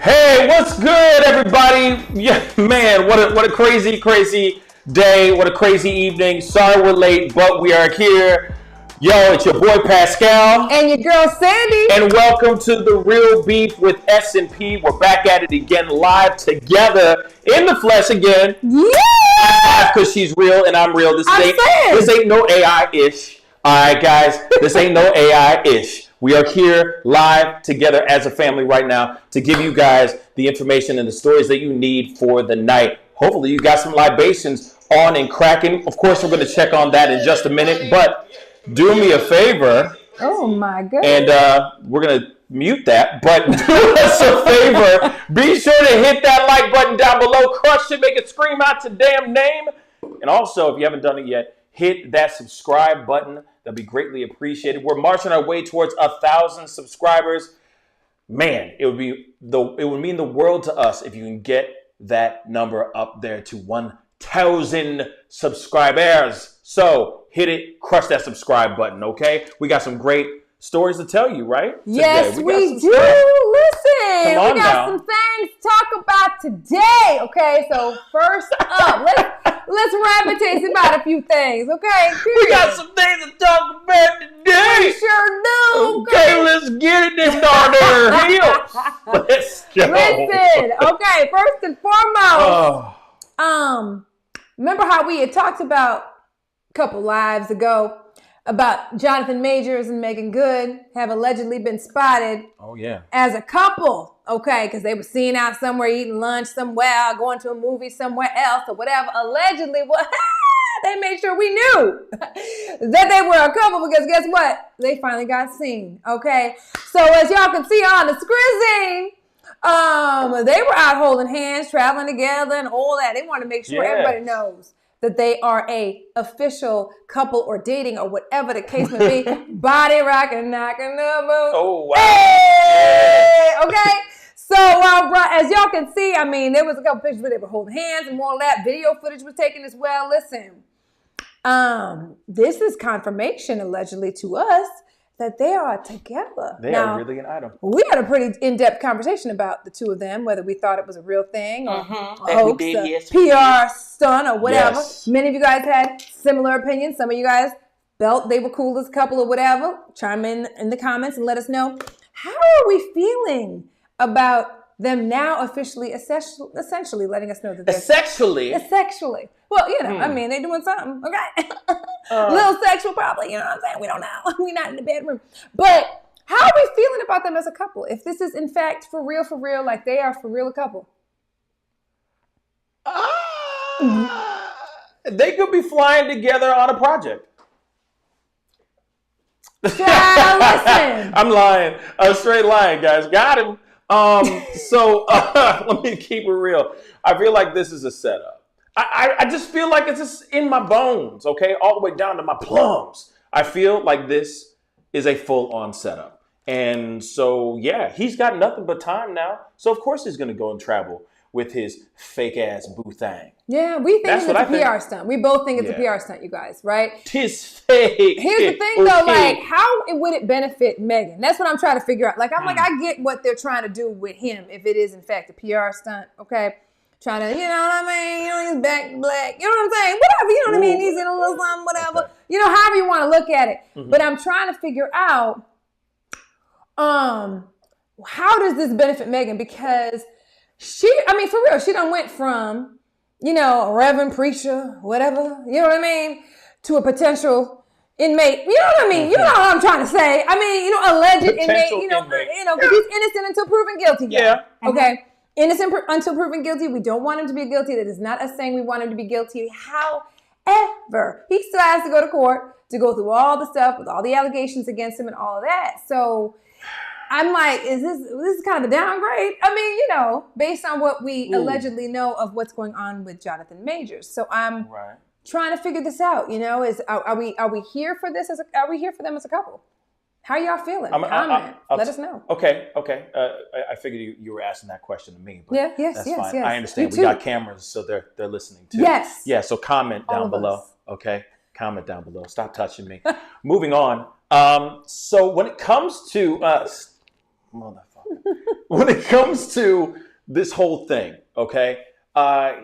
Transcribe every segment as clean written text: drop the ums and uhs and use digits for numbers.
Hey, what's good, everybody? Yeah, man, what a crazy day. What a crazy evening. Sorry we're late, but we are here. Yo, it's your boy Pascal. And your girl Sandy. And welcome to The Real Beef with S&P. We're back at it again, live together, in the flesh again. Yeah! Because she's real and I'm real. This ain't no AI-ish. All right, guys, this ain't no AI-ish. We are here live together as a family right now to give you guys the information and the stories that you need for the night. Hopefully you got some libations on and cracking. Of course, we're going to check on that in just a minute, but do me a favor. Oh, my God. And we're going to mute that, but do us a favor. Be sure to hit that like button down below. Crush it, make it scream out your damn name. And also, if you haven't done it yet, hit that subscribe button. That'd be greatly appreciated. We're marching our way towards 1,000 subscribers. Man, it would mean the world to us if you can get that number up there to 1,000 subscribers. So hit it, crush that subscribe button, okay? We got some great stories to tell you, right? Yes, we do. Listen, we got some things to talk about today, okay? So first up, let's rapidly about a few things, okay? We got some things to talk about today. We sure do. Okay, let's get it, them darn heels. Let's go. Listen, okay, first and foremost, remember how we had talked about a couple lives ago about Jonathan Majors and Megan Good have allegedly been spotted as a couple, okay, because they were seen out somewhere eating lunch somewhere, going to a movie somewhere else or whatever. Allegedly, they made sure we knew that they were a couple because guess what? They finally got seen, okay? So as y'all can see on the screen, they were out holding hands, traveling together and all that. They want to make sure everybody knows that they are a official couple or dating or whatever the case may be. Body rocking, knocking the boot. Oh, wow. Hey! Okay? So, as y'all can see, I mean, there was a couple pictures where they were holding hands and more of that. Video footage was taken as well. Listen, this is confirmation, allegedly, to us that they are together. They are really an item. We had a pretty in-depth conversation about the two of them, whether we thought it was a real thing or a hoax, PR stunt or whatever. Yes. Many of you guys had similar opinions. Some of you guys felt they were cool as a couple or whatever. Chime in the comments and let us know. How are we feeling about them now officially, essentially letting us know that they're... Essentially? Well, you know, I mean, they doing something, okay? A little sexual probably, you know what I'm saying? We don't know. We're not in the bedroom. But how are we feeling about them as a couple? If this is, in fact, for real, like they are for real a couple. They could be flying together on a project. Listen. I'm lying. I'm straight lying, guys. Got him. So let me keep it real. I feel like this is a setup. I just feel like it's just in my bones, okay? All the way down to my plums. I feel like this is a full-on setup. And so, yeah, he's got nothing but time now. So, of course, he's going to go and travel with his fake-ass boo thing. Yeah, we think it's a PR stunt. We both think it's a PR stunt, you guys, right? Tis fake. Here's the thing, though, like, how would it benefit Megan? That's what I'm trying to figure out. Like, I'm like, I get what they're trying to do with him if it is, in fact, a PR stunt, okay? Trying to, you know what I mean? You know, he's back black. You know what I'm saying? Whatever, you know what I mean? He's in a little something, whatever. Okay. You know, however you want to look at it. Mm-hmm. But I'm trying to figure out, how does this benefit Megan? Because for real, she done went from, you know, a reverend preacher, whatever, you know what I mean, to a potential inmate. You know what I mean? You know what I'm trying to say. I mean, you know, alleged inmate, you know, because he's innocent until proven guilty. Yeah. Okay. Innocent until proven guilty. We don't want him to be guilty. That is not us saying we want him to be guilty. However, he still has to go to court to go through all the stuff with all the allegations against him and all of that. So I'm like, this is kind of a downgrade? I mean, you know, based on what we allegedly know of what's going on with Jonathan Majors. So I'm trying to figure this out. You know, are we here for this? Are we here for them as a couple? How y'all feeling? Comment. Let us know. Okay. I figured you were asking that question to me. But yes. I understand. We got cameras, so they're listening too. Yes. Yeah. So comment down below. Us. Okay. Comment down below. Stop touching me. Moving on. So when it comes to motherfucker, when it comes to this whole thing, okay,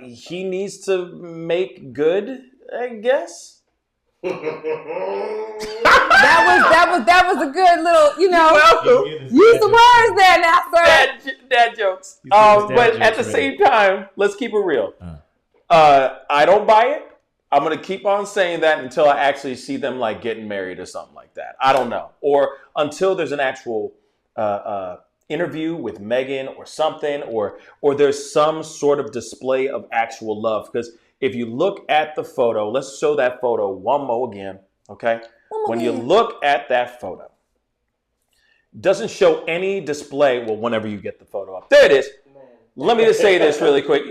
he needs to make good, I guess. that was a good little, use the words there now, sir. Dad jokes. But at the same time, let's keep it real. I don't buy it. I'm going to keep on saying that until I actually see them like getting married or something like that. I don't know. Or until there's an actual interview with Megan or something, or there's some sort of display of actual love. Because if you look at the photo, let's show that photo one more again, okay? When you look at that photo, doesn't show any display. Well, whenever you get the photo up. There it is. Let me just say this really quick.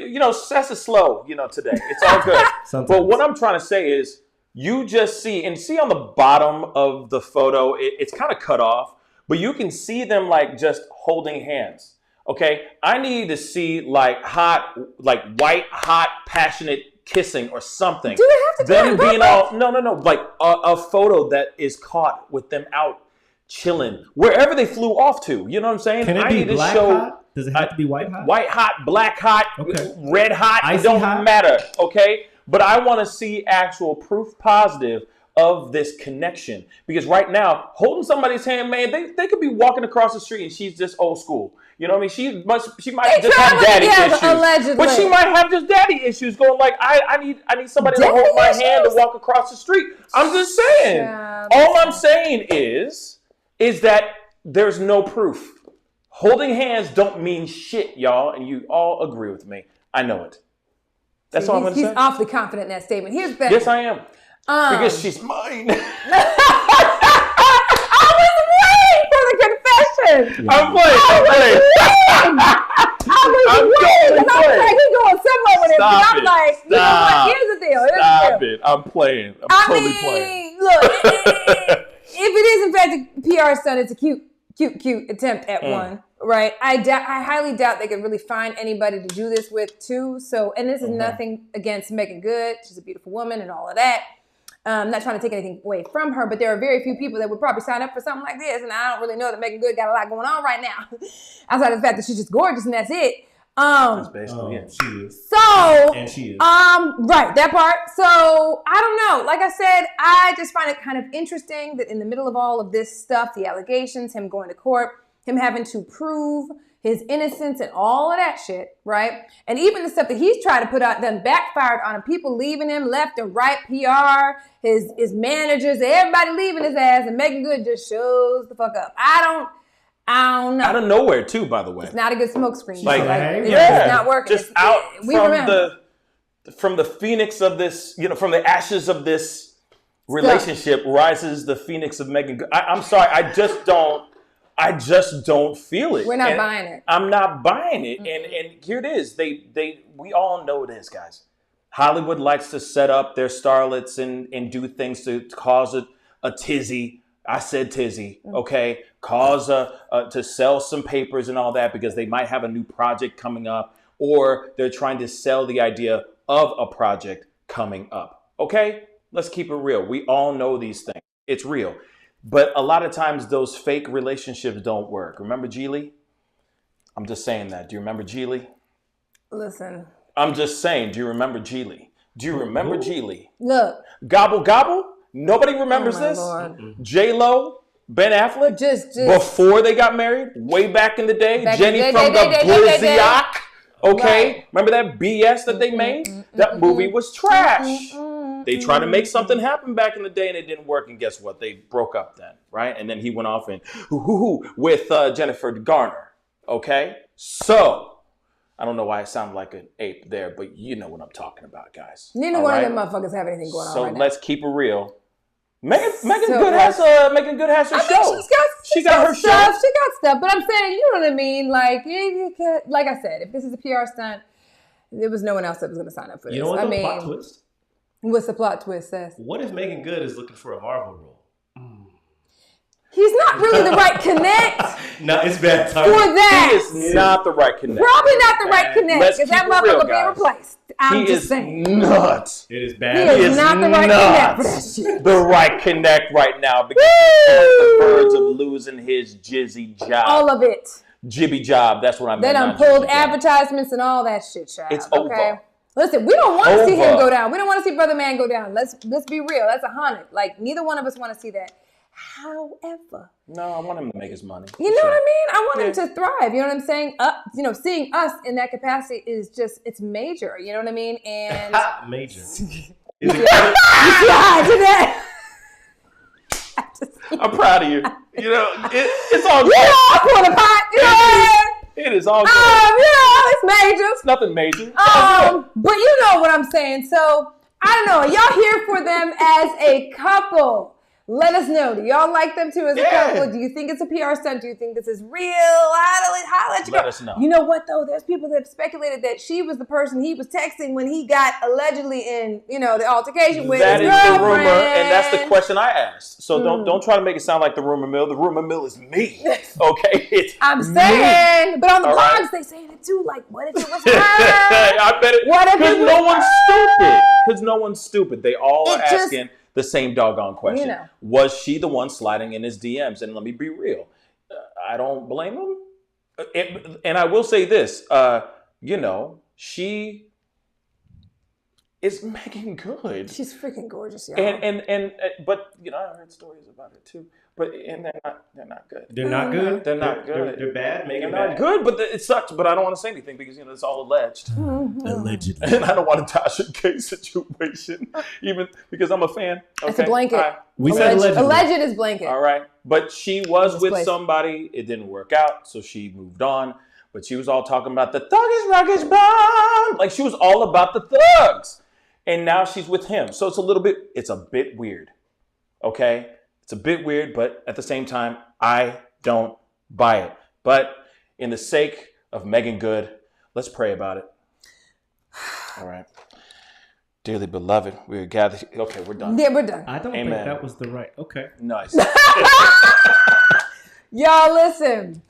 That's a slow, today. It's all good. But what I'm trying to say is you just see on the bottom of the photo, it's kind of cut off, but you can see them like just holding hands. Okay. I need to see like white, hot, passionate kissing or something. Do they have to them being all no, like a photo that is caught with them out chilling wherever they flew off to. You know what I'm saying? Can it be black hot? Does it have to be white hot? White hot, black hot, red hot. Icy it don't hot? matter. Okay, but I want to see actual proof positive of this connection, because right now holding somebody's hand, man, they could be walking across the street and she's just old school. You know what I mean? She might just have daddy issues, allegedly. but she might have just daddy issues. Going like, I need somebody to hold my hand to walk across the street. I'm just saying. All I'm saying is that there's no proof. Holding hands don't mean shit, y'all, and you all agree with me. I know it. That's all I'm going to say. He's awfully confident in that statement. Here's the thing. Yes, I am. Because she's mine. I was waiting for the confession. I'm playing. I was like, he's going somewhere with it. I'm like, you know what? Here's the deal. Stop it. I'm playing. I'm totally playing. Look, if it is in fact a PR stunt, it's a cute attempt at one, right? I highly doubt they could really find anybody to do this with too. So, and this is nothing against Megan Good. She's a beautiful woman and all of that. I'm not trying to take anything away from her, but there are very few people that would probably sign up for something like this. And I don't really know that Megan Good got a lot going on right now, outside of the fact that she's just gorgeous and that's it. That's basically it. She is. And she is. Right, that part. So I don't know. Like I said, I just find it kind of interesting that in the middle of all of this stuff, the allegations, him going to court, him having to prove his innocence and all of that shit, right? And even the stuff that he's tried to put out done backfired on him. People leaving him left and right, PR, his managers, everybody leaving his ass, and Megan Good just shows the fuck up. I don't know. Out of nowhere, too, by the way. It's not a good smoke screen. It's not working. Just from the phoenix of this, from the ashes of this relationship rises the phoenix of Megan Good. I'm sorry, I just don't feel it. We're not buying it. I'm not buying it. Mm-hmm. And here it is. We all know this, guys. Hollywood likes to set up their starlets and do things to cause a tizzy. I said tizzy, okay? Cause to sell some papers and all that because they might have a new project coming up, or they're trying to sell the idea of a project coming up, okay? Let's keep it real. We all know these things. It's real. But a lot of times those fake relationships don't work. Remember Geely? I'm just saying that. Do you remember Geely? Listen. I'm just saying, do you remember Geely? Do you remember Geely? Look. Gobble Gobble? Nobody remembers this? Lord. J-Lo, Ben Affleck? Just before they got married? Way back in the day? Jenny from the Blizziak? Okay? Right. Remember that BS that they made? That movie was trash. They tried to make something happen back in the day and it didn't work. And guess what? They broke up then, right? And then he went off and with Jennifer Garner. Okay? So, I don't know why I sound like an ape there, but you know what I'm talking about, guys. Neither one of them motherfuckers have anything going on right now. So let's keep it real. Megan Good has her show. She got her stuff. She got stuff, but I'm saying, you know what I mean? Like I said, if this is a PR stunt, there was no one else that was going to sign up for this. You know what the plot twist? What's the plot twist, Seth? What if Megan Good is looking for a Marvel role? He's not really the right connect. No, it's bad time. For that. He is not the right connect. Probably not the right connect. Because that motherfucker being replaced. I'm just saying. He is nuts. It is bad. He is not the right connect for that shit. The right connect right now because he's on the verge of losing his jizzy job. All of it. Jibby job. That's what I meant. They done pulled advertisements and all that shit, child. It's over. Listen, we don't want to see him go down. We don't want to see Brother Man go down. Let's be real. That's 100. Like, neither one of us want to see that. However, no, I want him to make his money. You know what I mean? I want him to thrive. You know what I'm saying? Seeing us in that capacity is just, it's major. You know what I mean? And major. I'm proud of you. You know, it's all good. Yeah, I pull the pot. You know it is all good. It's major. It's nothing major. But you know what I'm saying. So, I don't know. Are y'all here for them as a couple? Let us know. Do y'all like them too as a couple? Do you think it's a PR stunt? Do you think this is real? I'll let you know. Let us know. You know what though? There's people that have speculated that she was the person he was texting when he got allegedly in, the altercation with his girlfriend. That is the rumor, and that's the question I asked. So don't try to make it sound like the rumor mill. The rumor mill is me. Okay, I'm saying, but on the blogs they saying it too. Like, what if it was her? I bet it. What if Because it was no one's her? stupid. Because no one's stupid. They all are asking the same doggone question. Was she the one sliding in his DMs? And let me be real. I don't blame him. And I will say this. She is making good. She's freaking gorgeous, y'all. But I heard stories about it too. But they're not good. They're not good. They're not good. They're bad. They're not good. But it sucks. But I don't want to say anything because it's all alleged. Allegedly. And I don't want a Tasha K situation, even because I'm a fan. Okay? It's a blanket. Right. We said allegedly. Alleged is blanket. All right. But she was with somebody. It didn't work out, so she moved on. But she was all talking about the thuggish, ruggish bond. Like she was all about the thugs. And now she's with him. So it's a bit weird. Okay? It's a bit weird, but at the same time, I don't buy it. But in the sake of Megan Good, let's pray about it. All right. Dearly beloved, we are gathered. Okay, we're done. Yeah, we're done. I don't think that was the right. Okay. Nice. Y'all, listen.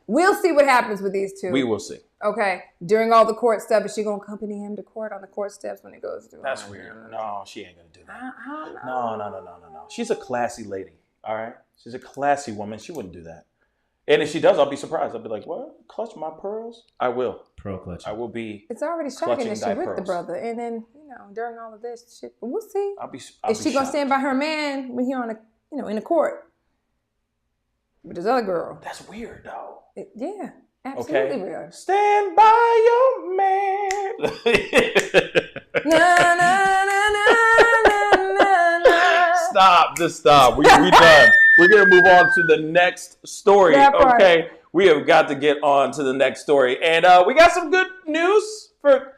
We'll see what happens with these two. We will see. Okay. During all the court stuff, is she going to accompany him to court on the court steps when it goes through? That's weird. No, she ain't going to do that. I don't know. No. She's a classy lady. All right? She's a classy woman. She wouldn't do that. And if she does, I'll be surprised. I'll be like, what? Clutch my pearls? I will. Pearl clutch. It's already shocking that she's with the brother. And then, during all of this shit, but we'll see. Is she going to stand by her man when he's on in the court? With this other girl. That's weird, though. Yeah. Absolutely real. Stand by your man. Stop. Just stop. We done. We're going to move on to the next story. Okay. We have got to get on to the next story. And we got some good news for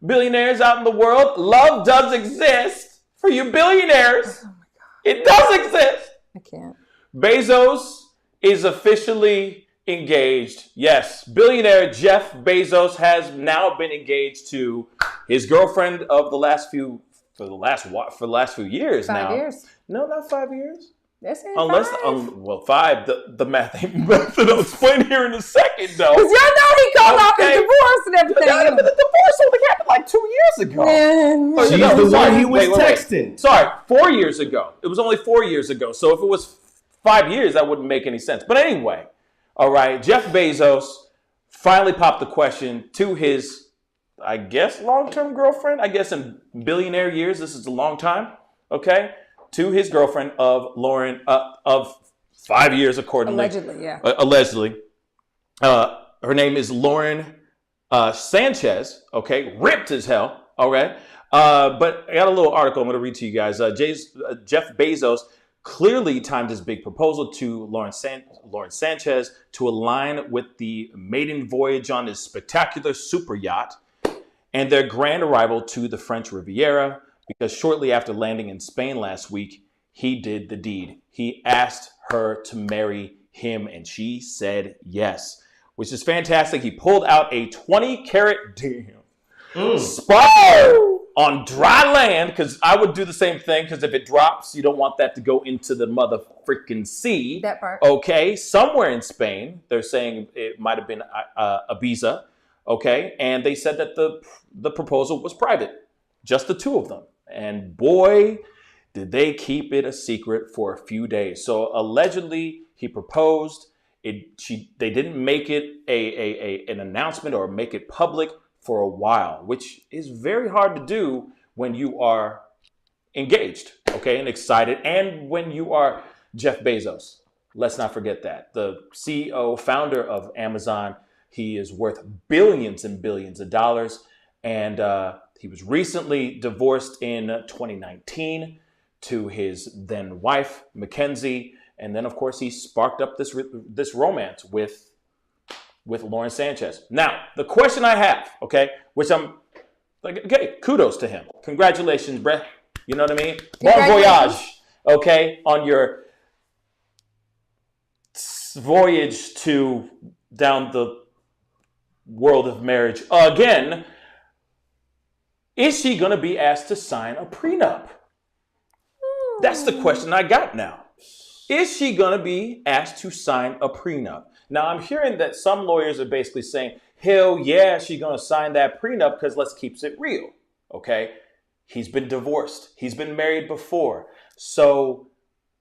billionaires out in the world. Love does exist for you billionaires. Oh my God. It does exist. I can't. Bezos is officially engaged. Yes, billionaire Jeff Bezos has now been engaged to his girlfriend of the last few years. 5 years. No, not 5 years. They're saying Unless, 5. 5. The math ain't method. I'll explain here in a second, though. Because y'all know he called off his divorce and everything. The divorce only happened like 2 years ago. She's the one he was texting. Sorry, 4 years ago. It was only 4 years ago. So if it was 5 years, that wouldn't make any sense. But anyway, all right, Jeff Bezos finally popped the question to his, I guess, long-term girlfriend. I guess in billionaire years, this is a long time, okay? To his girlfriend of Lauren, of 5 years, accordingly. Allegedly, yeah. Allegedly. Her name is Lauren Sanchez, okay? Ripped as hell, all right? But I got a little article I'm going to read to you guys. Jeff Bezos clearly timed his big proposal to Lauren Sanchez to align with the maiden voyage on his spectacular super yacht and their grand arrival to the French Riviera, because shortly after landing in Spain last week, he did the deed. He asked her to marry him, and she said yes, which is fantastic. He pulled out a 20-carat sparkler on dry land, because I would do the same thing, because if it drops, you don't want that to go into the mother freaking sea. That part. Okay, somewhere in Spain, they're saying it might have been Ibiza, okay, and they said that the proposal was private, just the two of them. And boy, did they keep it a secret for a few days. So allegedly, he proposed. They didn't make it an announcement or make it public for a while, which is very hard to do when you are engaged, okay, and excited, and when you are Jeff Bezos. Let's not forget that. The CEO, founder of Amazon, he is worth billions and billions of dollars, and he was recently divorced in 2019 to his then wife, Mackenzie, and then, of course, he sparked up this romance with Lauren Sanchez. Now, the question I have, okay, which I'm like, okay, kudos to him. Congratulations, Brett. You know what I mean? Bon voyage, okay, on your voyage down the world of marriage again. Is she going to be asked to sign a prenup? That's the question I got now. Is she going to be asked to sign a prenup? Now, I'm hearing that some lawyers are basically saying, hell yeah, she's going to sign that prenup because let's keep it real, okay? He's been divorced. He's been married before. So,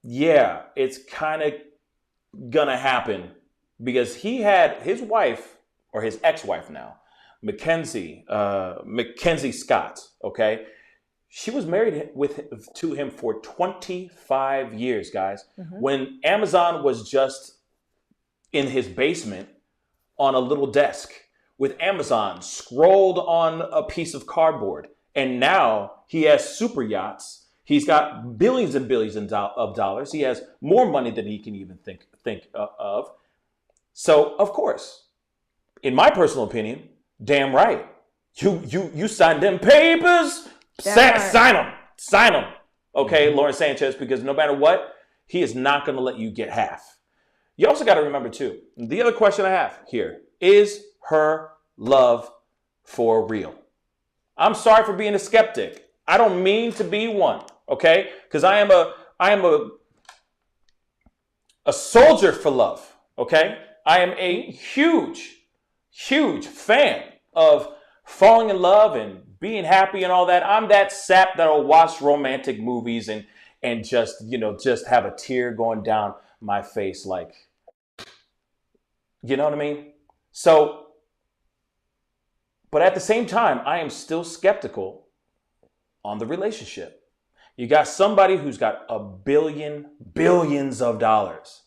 yeah, it's kind of going to happen because he had his wife, or his ex-wife now, Mackenzie Scott, okay? She was married to him for 25 years, guys. Mm-hmm. When Amazon was just in his basement on a little desk with Amazon scrolled on a piece of cardboard. And now he has super yachts. He's got billions and billions of dollars. He has more money than he can even think of. So, of course, in my personal opinion, damn right. You signed them papers. Sign them. Okay, Lauren Sanchez, because no matter what, he is not going to let you get half. You also got to remember, too, the other question I have here, is her love for real? I'm sorry for being a skeptic. I don't mean to be one, okay? Because I am a soldier for love, okay? I am a huge fan of falling in love and being happy and all that. I'm that sap that'll watch romantic movies and just have a tear going down my face, like, you know what I mean? So, but at the same time, I am still skeptical on the relationship. You got somebody who's got billions of dollars.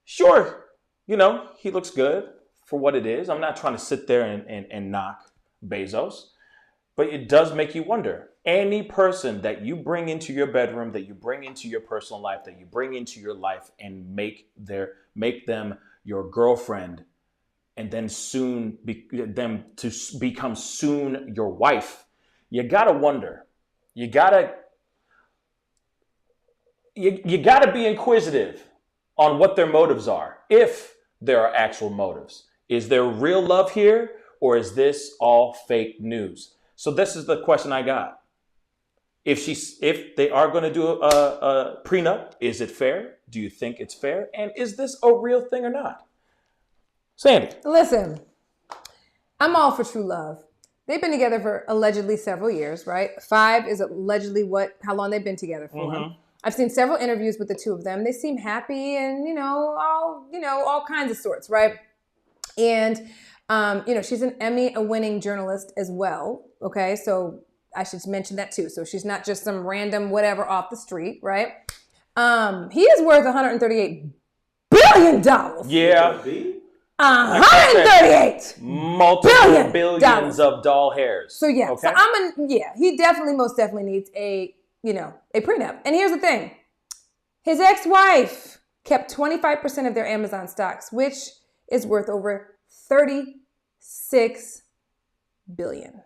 Sure, he looks good for what it is. I'm not trying to sit there and knock Bezos. But it does make you wonder. Any person that you bring into your bedroom, that you bring into your personal life, that you bring into your life and make them your girlfriend, and then them to become soon your wife, you gotta wonder. You gotta be inquisitive on what their motives are, if there are actual motives. Is there real love here, or is this all fake news? So this is the question I got. If they are going to do a prenup, is it fair? Do you think it's fair? And is this a real thing or not? Sandy. Listen, I'm all for true love. They've been together for allegedly several years, right? 5 is allegedly how long they've been together for. Mm-hmm. I've seen several interviews with the two of them. They seem happy and, all kinds of sorts, right? And, she's an Emmy-winning journalist as well. Okay, so I should mention that too. So she's not just some random whatever off the street, right? He is worth $138 billion. Yeah. 138 multiple billions of doll hairs. So yeah, okay. He most definitely needs a prenup. And here's the thing. His ex-wife kept 25% of their Amazon stocks, which is worth over $36 billion.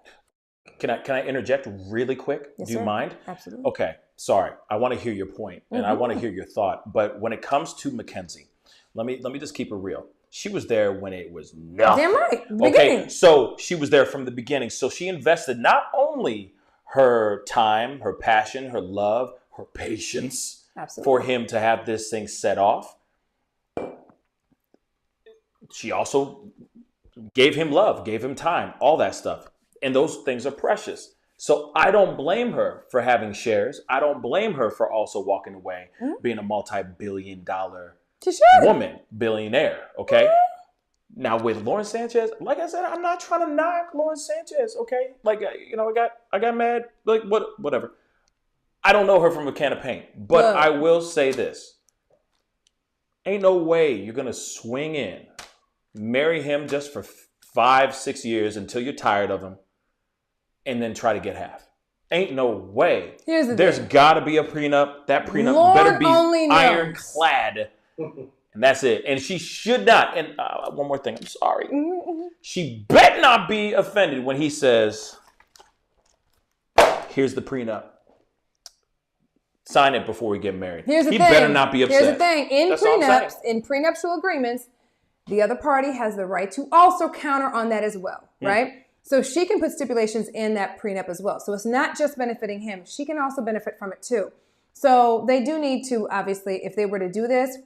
Can I interject really quick? Yes, Do you sir. mind? Absolutely. Okay. Sorry. I want to hear your point and I want to hear your thought. But when it comes to Mackenzie, let me just keep it real. She was there when it was nothing. Damn right. Okay. So she was there from the beginning. So she invested not only her time, her passion, her love, her patience for him to have this thing set off. She also gave him love, gave him time, all that stuff. And those things are precious. So I don't blame her for having shares. I don't blame her for also walking away, being a multi-billion-dollar woman, billionaire, okay? Now with Lauren Sanchez, like I said, I'm not trying to knock Lauren Sanchez, okay? Like, you know, I got mad, like whatever. I don't know her from a can of paint, but I will say this. Ain't no way you're going to swing in, marry him just for 5-6 years until you're tired of him, and then try to get half. Ain't no way. There's got to be a prenup. That prenup Lord better be only ironclad. And that's it. And she should not. And one more thing. I'm sorry. She better not be offended when he says, here's the prenup. Sign it before we get married. He better not be upset. Here's the thing. In prenuptial agreements, the other party has the right to also counter on that as well, right? So she can put stipulations in that prenup as well. So it's not just benefiting him. She can also benefit from it too. So they do need to, obviously, if they were to do this,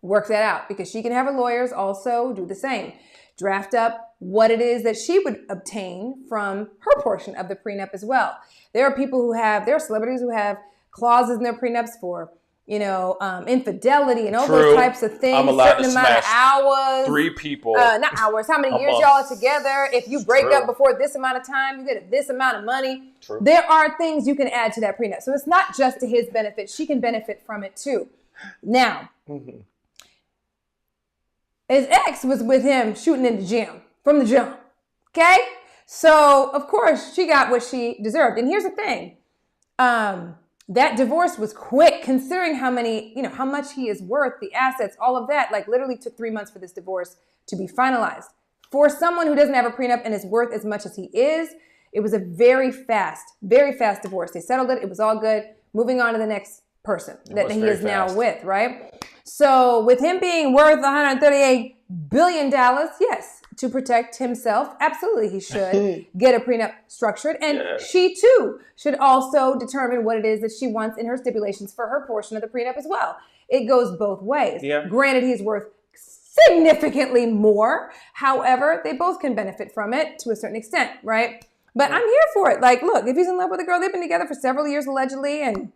work that out, because she can have her lawyers also do the same. Draft up what it is that she would obtain from her portion of the prenup as well. There are celebrities who have clauses in their prenups for, infidelity and all those types of things. I'm allowed certain to amount of hours. 3 people. Not hours. How many years y'all are together? If you break up before this amount of time, you get this amount of money. True. There are things you can add to that prenup. So it's not just to his benefit. She can benefit from it too. Now, his ex was with him shooting in the gym from the jump. Okay? So, of course, she got what she deserved. And here's the thing. That divorce was quick, considering how much he is worth, the assets, all of that. Like, literally took 3 months for this divorce to be finalized. For someone who doesn't have a prenup and is worth as much as he is, it was a very fast divorce. They settled it. It was all good. Moving on to the next person that he is now with, right? So with him being worth $138 billion, yes, to protect himself, absolutely he should get a prenup structured. And she too should also determine what it is that she wants in her stipulations for her portion of the prenup as well. It goes both ways. Yeah. Granted, he's worth significantly more. However, they both can benefit from it to a certain extent, right? But I'm here for it. Like, look, if he's in love with a girl, they've been together for several years allegedly, and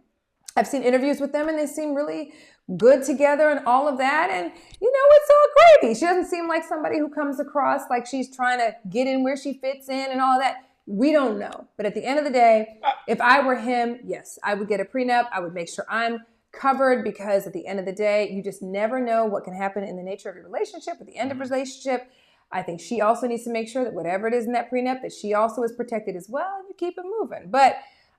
I've seen interviews with them and they seem really good together and all of that. And, it's all gravy. She doesn't seem like somebody who comes across like she's trying to get in where she fits in and all of that. We don't know. But at the end of the day, if I were him, yes, I would get a prenup. I would make sure I'm covered, because at the end of the day, you just never know what can happen in the nature of your relationship, at the end of a relationship. I think she also needs to make sure that whatever it is in that prenup, that she also is protected as well, and you keep it moving. But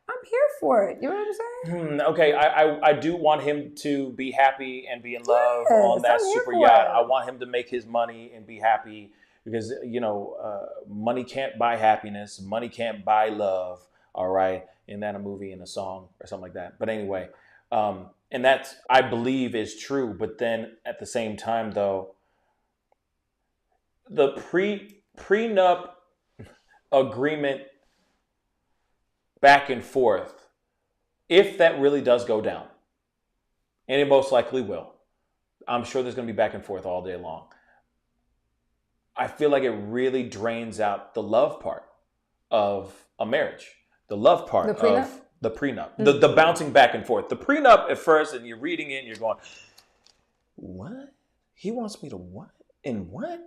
I'm here for it. You know what I'm saying? Okay, I do want him to be happy and be in love on that super yacht. I want him to make his money and be happy, because, money can't buy happiness. Money can't buy love, all right? Isn't that a movie and a song or something like that? But anyway, and that's, I believe, is true. But then at the same time, though, the prenup agreement back and forth, if that really does go down, and it most likely will, I'm sure there's going to be back and forth all day long. I feel like it really drains out the love part of a marriage, the love part of the prenup, the bouncing back and forth. The prenup at first, and you're reading it and you're going, what? He wants me to what? And what?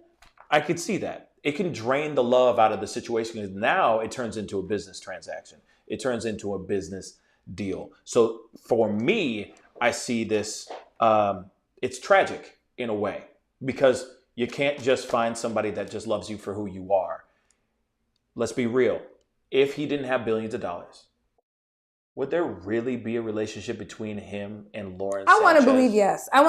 I could see that. It can drain the love out of the situation, because now it turns into a business transaction. It turns into a business deal. So for me, I see this, it's tragic in a way, because you can't just find somebody that just loves you for who you are. Let's be real. If he didn't have billions of dollars, would there really be a relationship between him and Lauren Sanchez? I want to believe yes. A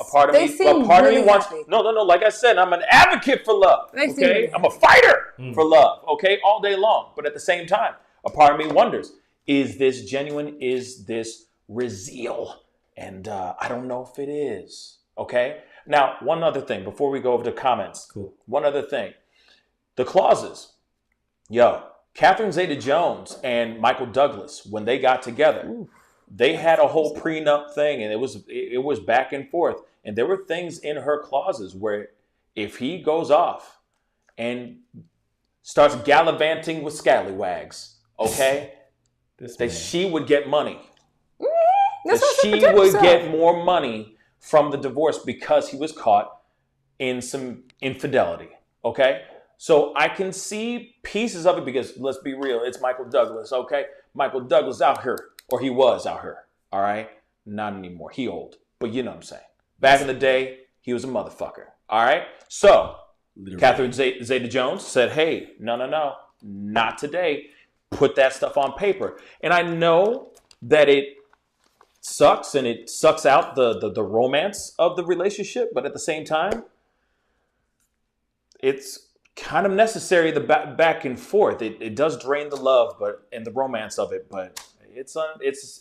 part of me wants. No. Like I said, I'm an advocate for love. Okay, I'm a fighter for love. Okay, all day long. But at the same time, a part of me wonders: is this genuine? Is this real? And I don't know if it is. Okay. Now, one other thing before we go over to comments. Cool. One other thing: the clauses. Catherine Zeta-Jones and Michael Douglas, when they got together, they had a whole prenup thing, and it was back and forth. And there were things in her clauses where if he goes off and starts gallivanting with scallywags, okay, that she would get money. That she would get more money from the divorce because he was caught in some infidelity, okay? So I can see pieces of it because, let's be real, it's Michael Douglas, okay? Michael Douglas out here, or he was out here, all right? Not anymore. He old, but you know what I'm saying. Back in the day, he was a motherfucker, all right? So Catherine Zeta-Jones said, hey, no, not today. Put that stuff on paper. And I know that it sucks and it sucks out the romance of the relationship, but at the same time, it's kind of necessary, the back and forth. It does drain the love and the romance of it, but it's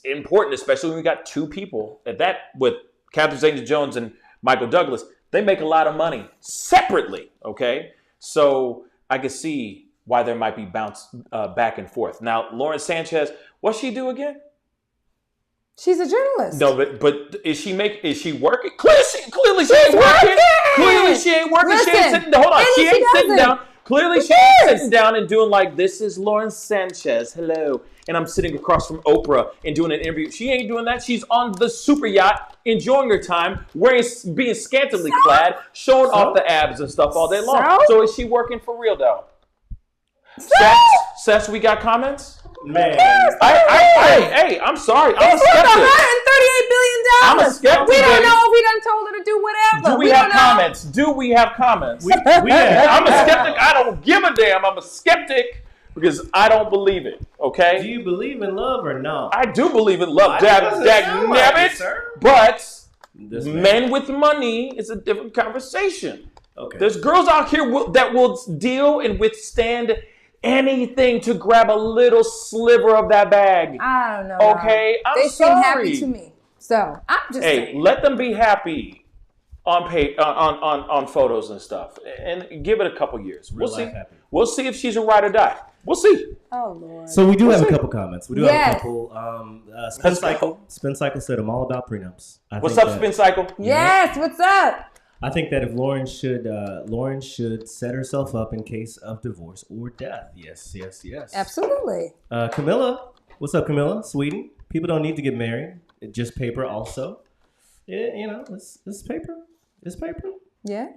important, especially when we got two people at that with Catherine Zeta-Jones and Michael Douglas. They make a lot of money separately, okay? So I can see why there might be bounce back and forth. Now, Lauren Sanchez, what's she do again? She's a journalist. No, but is she working? Clearly she ain't working. Clearly she ain't working. Listen, she ain't sitting down. Hold on. She ain't sitting down. Clearly she ain't sitting down and doing like, this is Lauren Sanchez. Hello. And I'm sitting across from Oprah and doing an interview. She ain't doing that. She's on the super yacht, enjoying her time, being scantily clad, showing off the abs and stuff all day long. So is she working for real though? Seth, we got comments? Man. Hey, I'm sorry. I'm a skeptic. $138 billion. I'm a skeptic. We don't know if we done told her to do whatever. Do we have comments? We have. I'm a skeptic. I don't give a damn. I'm a skeptic because I don't believe it. Okay? Do you believe in love or not? I do believe in love. But men with money is a different conversation. Okay. There's girls out here that will deal and withstand anything to grab a little sliver of that bag. I don't know. Okay, they seem happy to me, so I'm just saying. Let them be happy on photos and stuff, and give it a couple years. We'll see. We'll see if she's a ride or die. We'll see. Oh Lord. So we do have a couple comments. We do have a couple. Spin Cycle said, "I'm all about prenups." What's up, Spin Cycle? Yes. What's up? I think that if Lauren should set herself up in case of divorce or death. Yes. Absolutely. Camilla, what's up, Camilla? Sweden. People don't need to get married. It's just paper, also. Yeah, it's paper. It's paper. Yeah.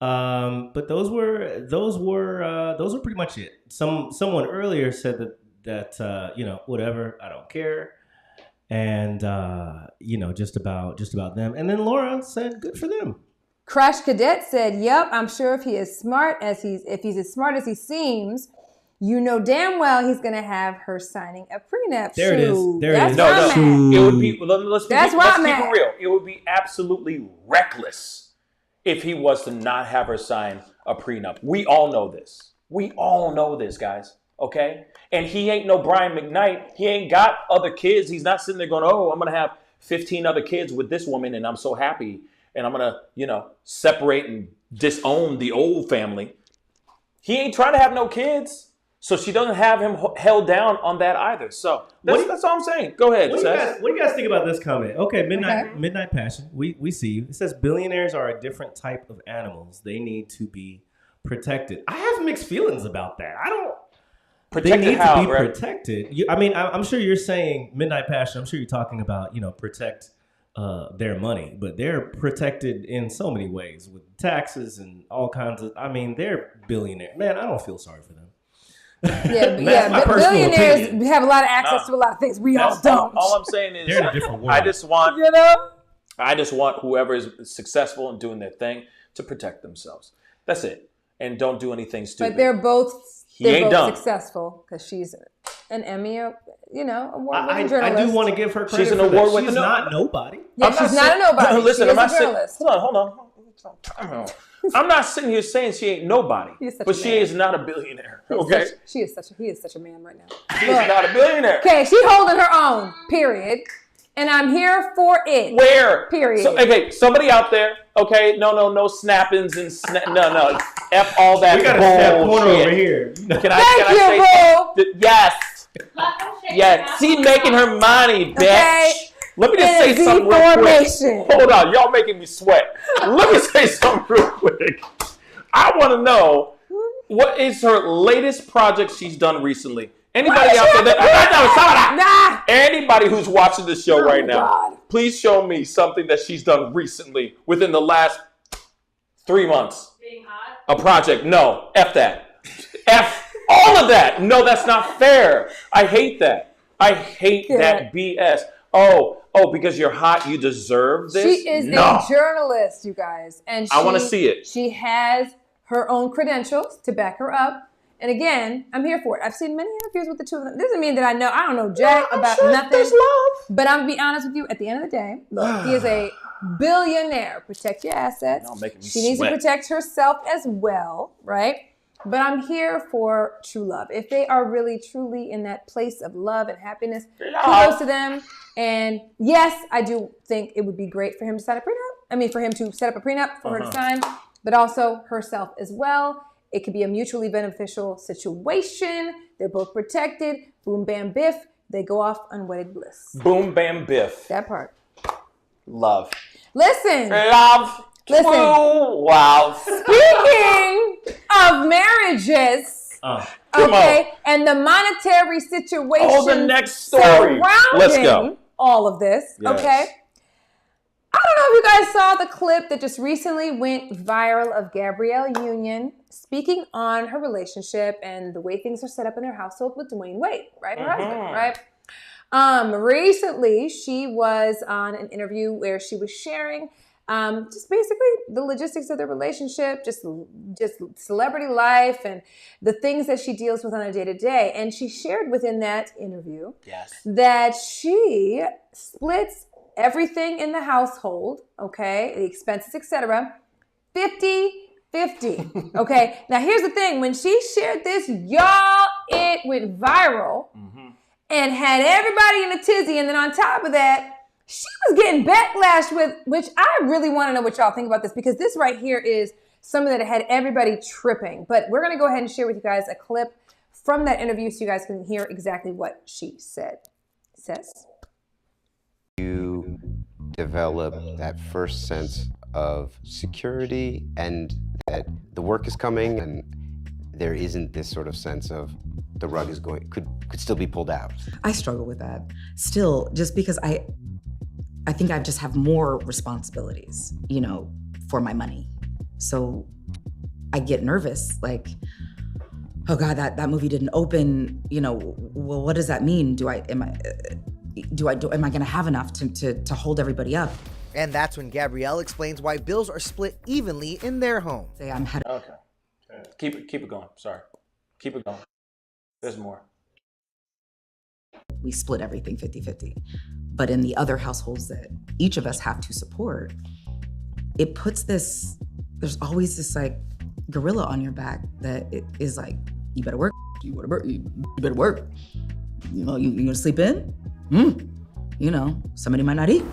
But those were pretty much it. Someone earlier said that whatever, I don't care. And just about them. And then Laura said, "Good for them." Crash Cadet said, "Yep, I'm sure if he's as smart as he seems, you know damn well he's gonna have her signing a prenup." There it is. No. It would be. Let's keep it real. It would be absolutely reckless if he was to not have her sign a prenup. We all know this, guys. Okay? And he ain't no Brian McKnight. He ain't got other kids. He's not sitting there going, I'm going to have 15 other kids with this woman and I'm so happy. And I'm going to, separate and disown the old family. He ain't trying to have no kids. So she doesn't have him held down on that either. So that's all I'm saying. Go ahead, Seth. What do you guys think about this comment? Okay, Midnight Passion. We see you. It says, billionaires are a different type of animals. They need to be protected. I have mixed feelings about that. Protected they need how, to be bro? protected. I'm sure you're saying Midnight Passion. I'm sure you're talking about, protect their money, but they're protected in so many ways with taxes and all kinds of. They're billionaires. Man, I don't feel sorry for them. But billionaires have a lot of access to a lot of things we all don't. All I'm saying is, they're in a different world. I just want whoever is successful and doing their thing to protect themselves. That's it, and don't do anything stupid. But they're both. They're both successful because she's an Emmy, award-winning journalist. I do want to give her credit. She's an award-winning. She's not nobody. Yeah, she's not a nobody. Listen, I'm not saying. Hold on. I'm not sitting here saying she ain't nobody, but she is not a billionaire. Okay, he is such a man right now. She's not a billionaire. Okay, she's holding her own. Period. And I'm here for it. Where? Period. So, okay, somebody out there. Okay, no snappings and no. F all that. We got a snap corner over here. Can I say? Yes. Yes. She making her money, bitch. Okay. Let me just say something real quick. Hold on, y'all making me sweat. Let me say something real quick. I want to know what is her latest project she's done recently. Anybody out there anybody who's watching this show right now, please show me something that she's done recently within the last 3 months. Being hot? A project. No. F that. F all of that. No, that's not fair. I hate that. I hate that BS. Oh, because you're hot, you deserve this? She is a journalist, you guys. And I want to see it. She has her own credentials to back her up. And again, I'm here for it. I've seen many interviews with the two of them. Doesn't mean that I don't know jack about nothing. There's love. But I'm going to be honest with you. At the end of the day, look, he is a billionaire. Protect your assets. She needs to protect herself as well, right? But I'm here for true love. If they are really, truly in that place of love and happiness, kudos to them. And yes, I do think it would be great for him to sign a prenup. I mean, for him to set up a prenup for her to sign, but also herself as well. It could be a mutually beneficial situation. They're both protected. Boom, bam, biff. They go off unwedded bliss. Boom, bam, biff. That part. Love. Listen. Love. Listen. Wow. Speaking of marriages, and the monetary situation the next story. Let's go. All of this, okay? I don't know if you guys saw the clip that just recently went viral of Gabrielle Union speaking on her relationship and the way things are set up in their household with Dwayne Wade, right? Her husband, right? Recently, she was on an interview where she was sharing just basically the logistics of their relationship, just celebrity life and the things that she deals with on a day-to-day. And she shared within that interview that she splits everything in the household, okay, the expenses, etc., 50-50, okay? Now, here's the thing. When she shared this, y'all, it went viral and had everybody in a tizzy. And then on top of that, she was getting backlash with, which I really want to know what y'all think about this, because this right here is something that had everybody tripping. But we're going to go ahead and share with you guys a clip from that interview so you guys can hear exactly what she said. It says, you develop that first sense of security and that the work is coming and there isn't this sort of sense of the rug is going, could still be pulled out. I struggle with that still, just because I think I just have more responsibilities, for my money. So I get nervous, like, oh God, that movie didn't open, well, what does that mean? Am I gonna have enough to hold everybody up? And that's when Gabrielle explains why bills are split evenly in their home. Say I'm head. Okay. Keep it going. Sorry. Keep it going. There's more. We split everything 50-50. But in the other households that each of us have to support, it puts there's always this like gorilla on your back that it is like, you better work, you better work. You gonna sleep in? Somebody might not eat.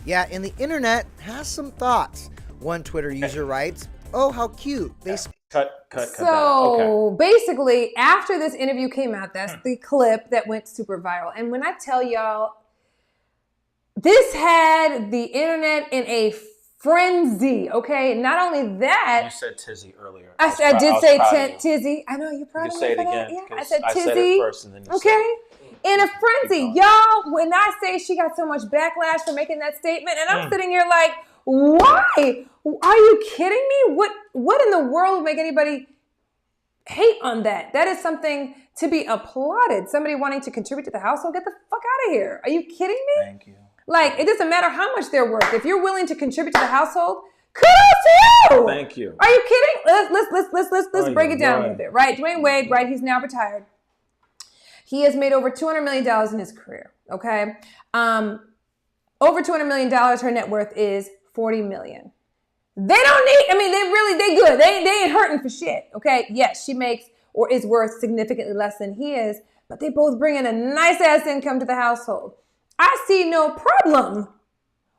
Yeah, and the internet has some thoughts. One Twitter user writes, oh, how cute. Cut So basically, after this interview came out, that's the clip that went super viral. And when I tell y'all, this had the internet in a frenzy, okay? Not only that. You said tizzy earlier. I did say tizzy. I know, you're proud of me. You say it again. Yeah, I said tizzy. I said it first and then you said it. In a frenzy. Y'all, when I say she got so much backlash for making that statement, and I'm sitting here like, why? Are you kidding me? What in the world would make anybody hate on that? That is something to be applauded. Somebody wanting to contribute to the household, get the fuck out of here. Are you kidding me? Thank you. Like, it doesn't matter how much they're worth. If you're willing to contribute to the household, kudos to you. Thank you. Are you kidding? Let's break it down a little bit, right? Dwayne Wade, right? He's now retired. He has made over $200 million in his career, okay? Over $200 million, her net worth is $40 million. They don't need, they good. They ain't hurting for shit, okay? Yes, she makes or is worth significantly less than he is, but they both bring in a nice ass income to the household. I see no problem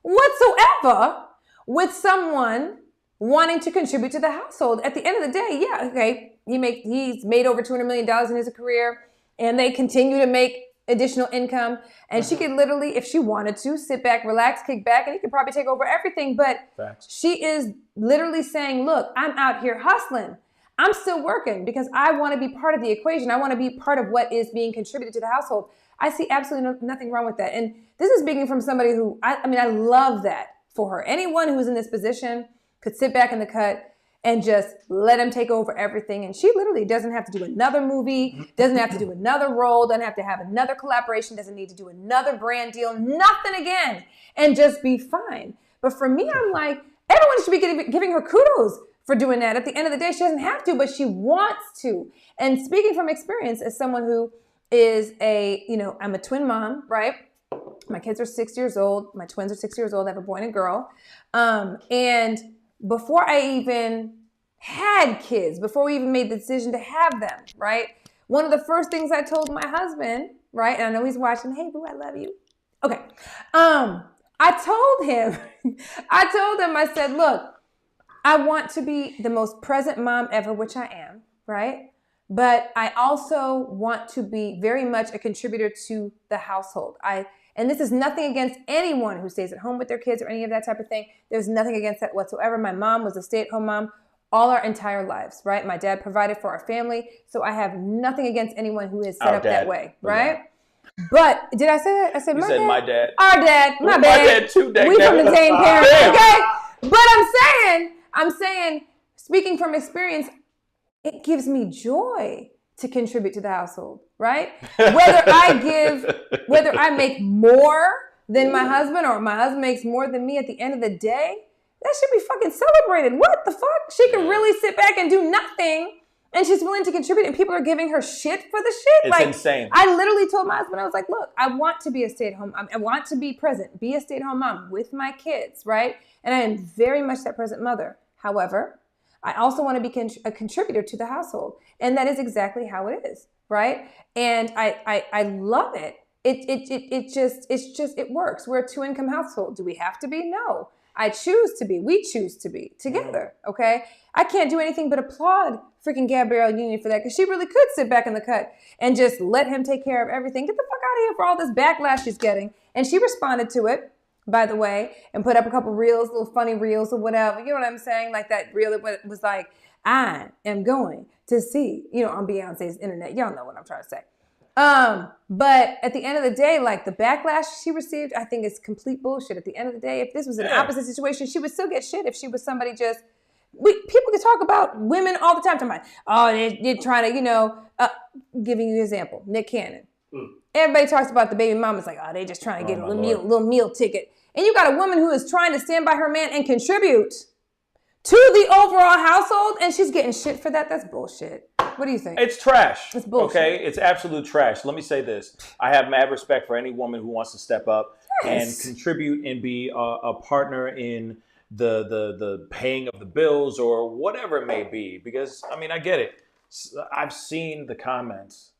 whatsoever with someone wanting to contribute to the household. At the end of the day, yeah, okay, he's made over $200 million in his career, and they continue to make additional income. And she could literally, if she wanted to, sit back, relax, kick back, and he could probably take over everything. But she is literally saying, look, I'm out here hustling. I'm still working because I want to be part of the equation. I want to be part of what is being contributed to the household. I see absolutely nothing wrong with that. And this is speaking from somebody who, I love that for her. Anyone who's in this position could sit back in the cut and just let him take over everything. And she literally doesn't have to do another movie, doesn't have to do another role, doesn't have to have another collaboration, doesn't need to do another brand deal, nothing again, and just be fine. But for me, I'm like, everyone should be giving her kudos for doing that. At the end of the day, she doesn't have to, but she wants to. And speaking from experience as someone who is I'm a twin mom, right? My kids are 6 years old. My twins are 6 years old. I have a boy and a girl. And before I even had kids, before we even made the decision to have them, right? One of the first things I told my husband, right? And I know he's watching. Hey, boo, I love you. Okay. I told him, I said, look, I want to be the most present mom ever, which I am, right? But I also want to be very much a contributor to the household. And this is nothing against anyone who stays at home with their kids or any of that type of thing. There's nothing against that whatsoever. My mom was a stay-at-home mom all our entire lives, right? My dad provided for our family. So I have nothing against anyone who is set up that way, right? Yeah. But did I say that? I said, my dad. Our dad. My bad. My dad too, Dad. We from the same parents, okay? But I'm saying, speaking from experience, it gives me joy to contribute to the household, right? Whether I make more than my husband or my husband makes more than me, at the end of the day, that should be fucking celebrated. What the fuck? She can really sit back and do nothing, and she's willing to contribute, and people are giving her shit for the shit. It's insane. I literally told my husband, I was like, look, I want to be a stay-at-home mom. I want to be present, be a stay-at-home mom with my kids, right? And I am very much that present mother. However, I also want to be a contributor to the household. And that is exactly how it is, right? And I love it. It works. We're a two-income household. Do we have to be? No. I choose to be. We choose to be together, okay? I can't do anything but applaud freaking Gabrielle Union for that, because she really could sit back in the cut and just let him take care of everything. Get the fuck out of here for all this backlash she's getting. And she responded to it, by the way, and put up a couple reels, little funny reels or whatever. You know what I'm saying? Like that reel that was like, I am going to see, on Beyonce's internet. Y'all know what I'm trying to say. But at the end of the day, like the backlash she received, I think is complete bullshit. At the end of the day, if this was an opposite situation, she would still get shit if she was somebody people could talk about women all the time. Talking about, they're trying to, giving you an example, Nick Cannon. Everybody talks about the baby mamas like, they just trying to get a little meal ticket. And you got a woman who is trying to stand by her man and contribute to the overall household, and she's getting shit for that. That's bullshit. What do you think? It's trash. It's bullshit. Okay? It's absolute trash. Let me say this. I have mad respect for any woman who wants to step up and contribute and be a partner in the paying of the bills or whatever it may be. Because, I get it. I've seen the comments,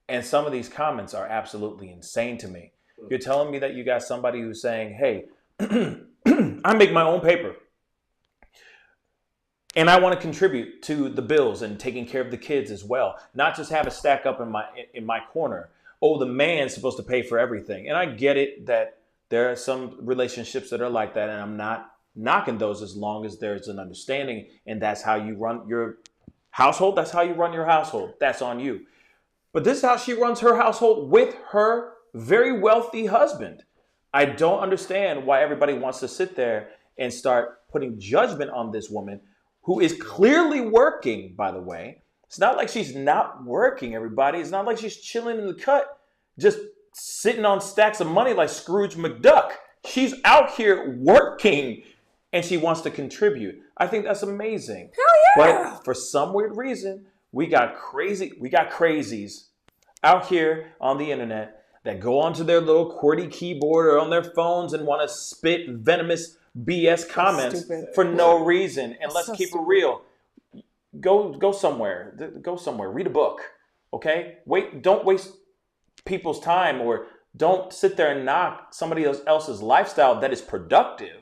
and some of these comments are absolutely insane to me. You're telling me that you got somebody who's saying, hey, I make my own paper, and I want to contribute to the bills and taking care of the kids as well. Not just have a stack up in my corner. Oh, the man's supposed to pay for everything. And I get it that there are some relationships that are like that, and I'm not knocking those as long as there's an understanding, and that's how you run your household. That's how you run your household. That's on you. But this is how she runs her household with her very wealthy husband. I don't understand why everybody wants to sit there and start putting judgment on this woman who is clearly working, by the way. It's not like she's not working, everybody. It's not like she's chilling in the cut, just sitting on stacks of money like Scrooge McDuck. She's out here working, and she wants to contribute. I think that's amazing. Hell yeah! But for some weird reason, we got crazies out here on the internet that go onto their little QWERTY keyboard or on their phones and want to spit venomous BS comments for no reason. And let's keep it real. Go somewhere. Read a book. Okay? Don't waste people's time or don't sit there and knock somebody else's lifestyle that is productive.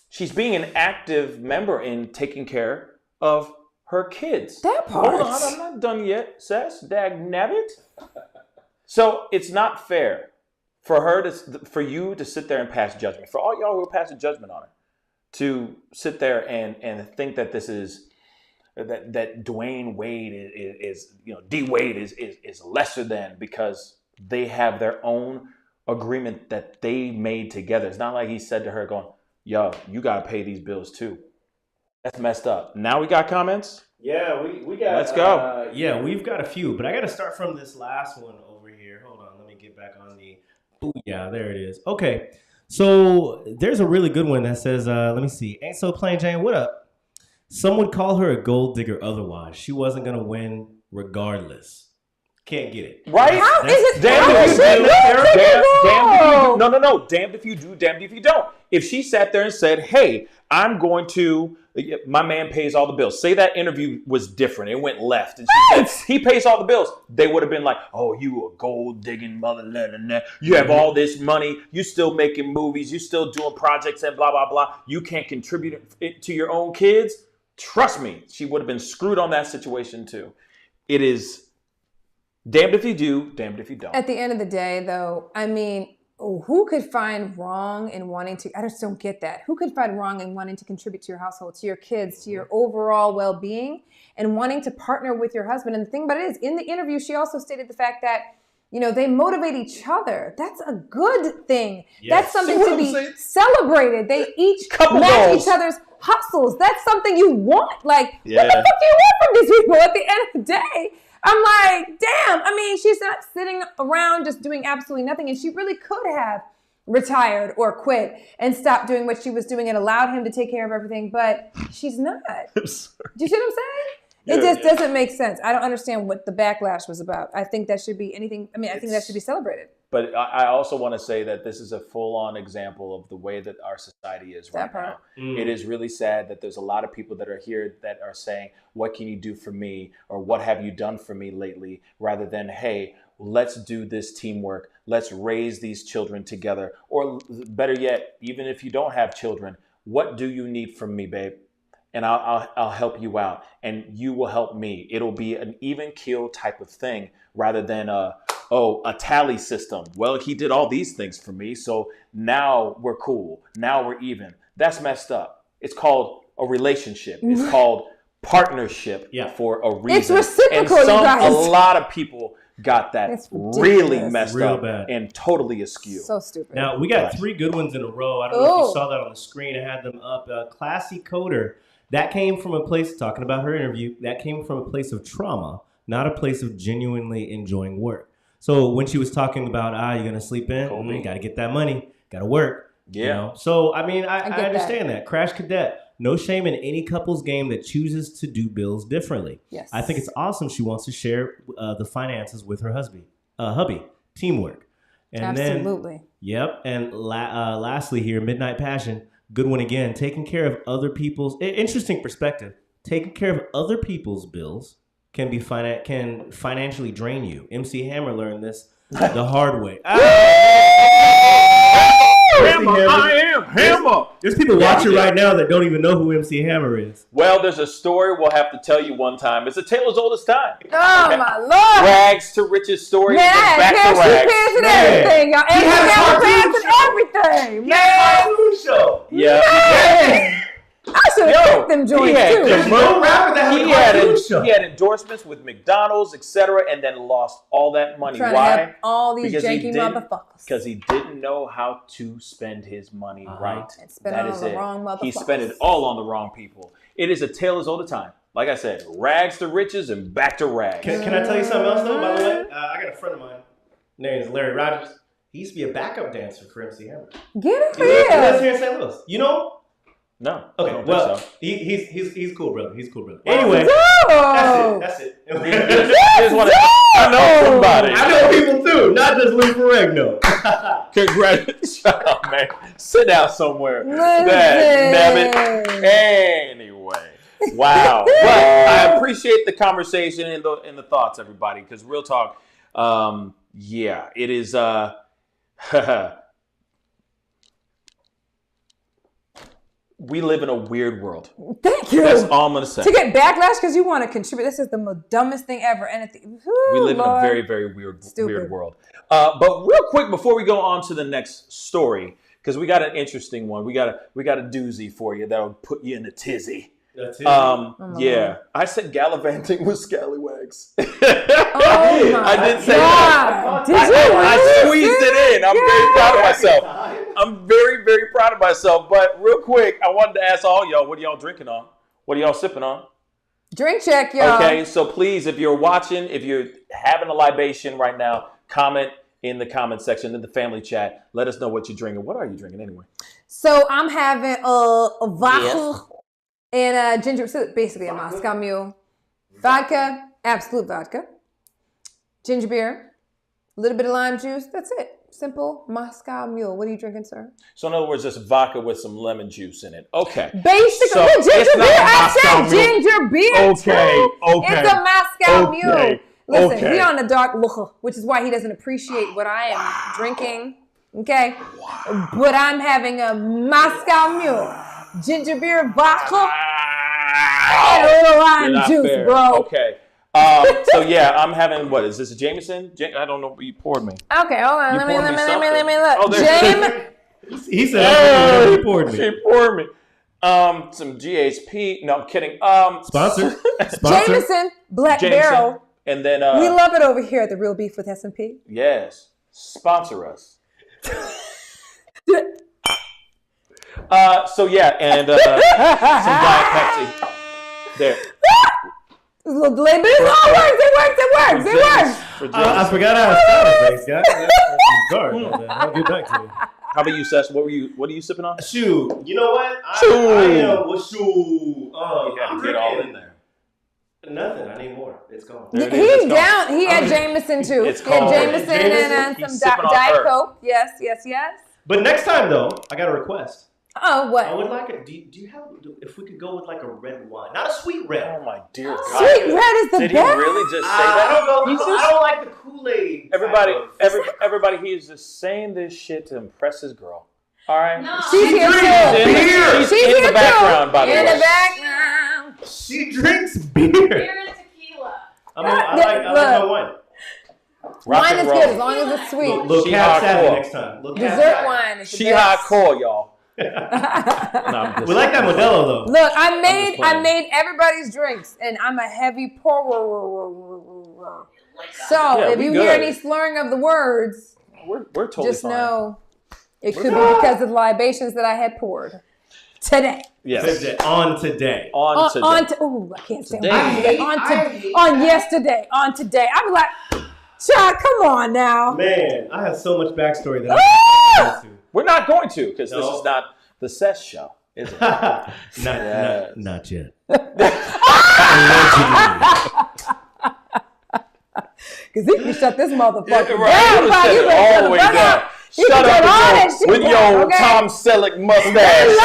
She's being an active member in taking care of her kids. That part. Hold on, I'm not done yet, Sess. Dag nabbit. So it's not fair for you to sit there and pass judgment. For all y'all who are passing judgment on her, to sit there and think that this is that Dwayne Wade is D Wade is lesser than because they have their own agreement that they made together. It's not like he said to her, going, "Yo, you gotta pay these bills too." That's messed up. Now we got comments. Yeah, we got. Let's go. Yeah, we've got a few, but I got to start from this last one over here. Hold on, let me get back on the. Booyah, there it is. Okay, so there's a really good one that says, let me see. Ain't so plain Jane, what up? Some would call her a gold digger otherwise. She wasn't going to win regardless. Can't get it. Right? How is it? Damned How if is you it do. gold digger? No. Damned if you do, damned if you don't. If she sat there and said, hey, I'm going to, my man pays all the bills. Say that interview was different. It went left. And she said, he pays all the bills. They would have been like, oh, you a gold digging mother. You have all this money. You still making movies. You still doing projects and blah, blah, blah. You can't contribute it to your own kids. Trust me, she would have been screwed on that situation too. It is damned if you do, damned if you don't. At the end of the day, though, I mean, who could find wrong in wanting to, I just don't get that. Who could find wrong in wanting to contribute to your household, to your kids, to your overall well-being, and wanting to partner with your husband? And the thing about it is, in the interview, she also stated the fact that, they motivate each other. That's a good thing. Yes. That's something to be celebrated. They each match each other's hustles. That's something you want. Like, what the fuck do you want from these people at the end of the day? I'm like, damn. I mean, she's not sitting around just doing absolutely nothing. And she really could have retired or quit and stopped doing what she was doing and allowed him to take care of everything. But she's not. Do you see what I'm saying? It just doesn't make sense. I don't understand what the backlash was about. I think that should be anything. I mean, I think that should be celebrated. But I also want to say that this is a full-on example of the way that our society is right now. It is really sad that there's a lot of people that are here that are saying, what can you do for me? Or what have you done for me lately? Rather than, hey, let's do this teamwork. Let's raise these children together. Or better yet, even if you don't have children, what do you need from me, babe? And I'll help you out, and you will help me. It'll be an even keel type of thing rather than a tally system. Well, he did all these things for me, so now we're cool. Now we're even. That's messed up. It's called a relationship. It's called partnership for a reason. It's reciprocal, and you guys. A lot of people got that really messed up bad. and totally askew. So stupid. Now, we got 3 good ones in a row. I don't know if you saw that on the screen. I had them up. Classy Coder. That came from a place, talking about her interview, that came from a place of trauma, not a place of genuinely enjoying work. So when she was talking about, you're going to sleep in, got to get that money, got to work. Yeah. So, I mean, I understand that. Crash Cadet, no shame in any couple's game that chooses to do bills differently. Yes. I think it's awesome she wants to share the finances with her hubby. Teamwork. And Absolutely. Yep. And lastly here, Midnight Passion. Good one again. Taking care of other people's interesting perspective. Taking care of other people's bills can financially drain you. MC Hammer learned this the hard way. Hammer, I am Hammer. There's people watching right now that don't even know who MC Hammer is. Well, there's a story we'll have to tell you one time. It's a tale as old as time. Oh, my Lord. Rags to riches story. Man, Back to rags. pants and everything, y'all. And pants and everything, man. Show. Yeah. I should have picked them joints, too. He had endorsements with McDonald's, etc., and then lost all that money. Trying Why? to have all these janky motherfuckers. Because he didn't know how to spend his money right. And spend it on the wrong motherfuckers. He spent it all on the wrong people. It is a tale as old as time. Like I said, rags to riches and back to rags. Can I tell you something else, though, by the way? I got a friend of mine. His name is Larry Rogers. He used to be a backup dancer for MC Hammer. Get him He lives here. here in St. Louis. You know? No. Okay, well, so. he's cool, brother. He's cool, brother. Anyway, that's it. I know somebody. I know people too, not just Lou Ferrigno. Congratulations. Shut up, man. Sit down somewhere. Listen. Anyway. Wow. But I appreciate the conversation and the thoughts, everybody, because real talk, it is We live in a weird world. Thank you. That's all I'm going to say. To get backlash because you want to contribute. This is the most dumbest thing ever. And we live in a very, very weird world. But real quick, before we go on to the next story, because we got an interesting one. We got a doozy for you that'll put you in a tizzy. Yeah. I said gallivanting with scallywags. Oh I did say that. Did you? I squeezed it in. I'm very proud of myself. I'm very, very proud of myself. But real quick, I wanted to ask all y'all, what are y'all drinking on? What are y'all sipping on? Drink check, y'all. Okay, so please, if you're watching, if you're having a libation right now, comment in the comment section, in the family chat. Let us know what you're drinking. What are you drinking anyway? So I'm having a vodka and a ginger, so basically a Moscow Mule. Vodka, absolute vodka. Ginger beer, a little bit of lime juice. That's it. Simple Moscow Mule. What are you drinking, sir? So in other words, just vodka with some lemon juice in it. Okay. Basically, So ginger it's not beer. a I said Moscow Mule. ginger beer too. It's a Moscow Mule. Listen, he on the dark look, which is why he doesn't appreciate what I am drinking. Okay? But I'm having a Moscow Mule. Ginger beer, vodka, and a little lime juice, bro. Okay. So yeah, I'm having, what is this, a Jameson? I don't know what you poured me. Okay, hold on. Let me look. Oh, James. He said, he poured me. She poured me. Some GHP. No, I'm kidding. Sponsor. Jameson, Black Barrel. And then we love it over here at the Real Beef with S&P. Yes. Sponsor us. So yeah, and some Diet Pepsi. There. A little delay, but it works. I forgot how to sound effects, guys. Sorry about that. I'll get back to you. How about you, Sess? What are you sipping on? Shoot. You know what? Shoot. You had to get all in there. Nothing. I need more. It's gone. He's down. He had Jameson too. It's he had called Jameson and some Diet Coke. Yes. But next time though, I got a request. Oh, what? I would like it. Do you have? If we could go with like a red wine, not a sweet red. Oh my dear God! Sweet red is the Did best. he really just say that? I don't like the Kool-Aid. Everybody, he's just saying this shit to impress his girl. All right. No. She's here too. She's in the background, by the way. In the background. She drinks beer. Beer and tequila. I like my wine. Wine is good as long as it's sweet. Look, cat salad next time. Dessert wine is the She best. hardcore, y'all. We like that Modelo though. Look, I made everybody's drinks, and I'm a heavy pourer. So if you hear any slurring of the words, we're totally just fine. know it could be because of the libations that I had poured today. Yes. On today. I can't say on yesterday. On today. I was like, child, come on now. Man, I have so much backstory that I can't get into. We're not going to, because this is not the Sess show, is it? Not yet. Because he can shut this motherfucker down. You all the way down. Shut up with your Tom Selleck mustache.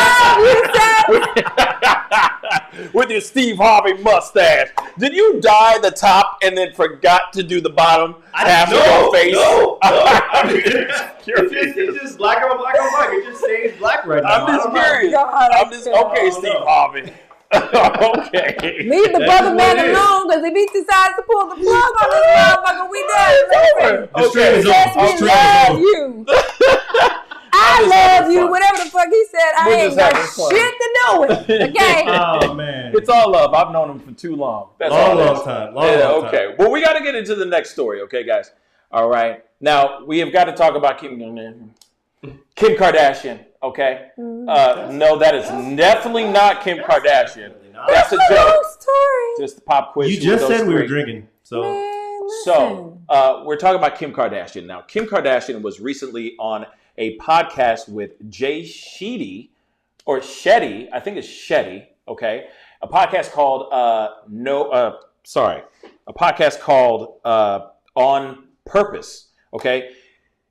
With your Steve Harvey mustache. Did you dye the top and then forgot to do the bottom half of your face? No. It's just black on black. It just stays black right now. I'm just curious. Okay, Steve Harvey. Okay. Leave the brother man alone, because if he decides to pull the plug on this motherfucker, we done. The stream is over. We love you. I love you. Whatever the fuck he said, I ain't got shit to do with it. Okay. Oh man. It's all love. I've known him for too long. That's long time. Okay. Well, we got to get into the next story, okay, guys? All right. Now, we have got to talk about Kim Kardashian, okay? No, that is definitely not Kim Kardashian. That's a joke. Just the pop quiz. You just said we were drinking. So we're talking about Kim Kardashian. Now, Kim Kardashian was recently on a podcast with Jay Shetty, I think it's Shetty, okay? A podcast called On Purpose, okay?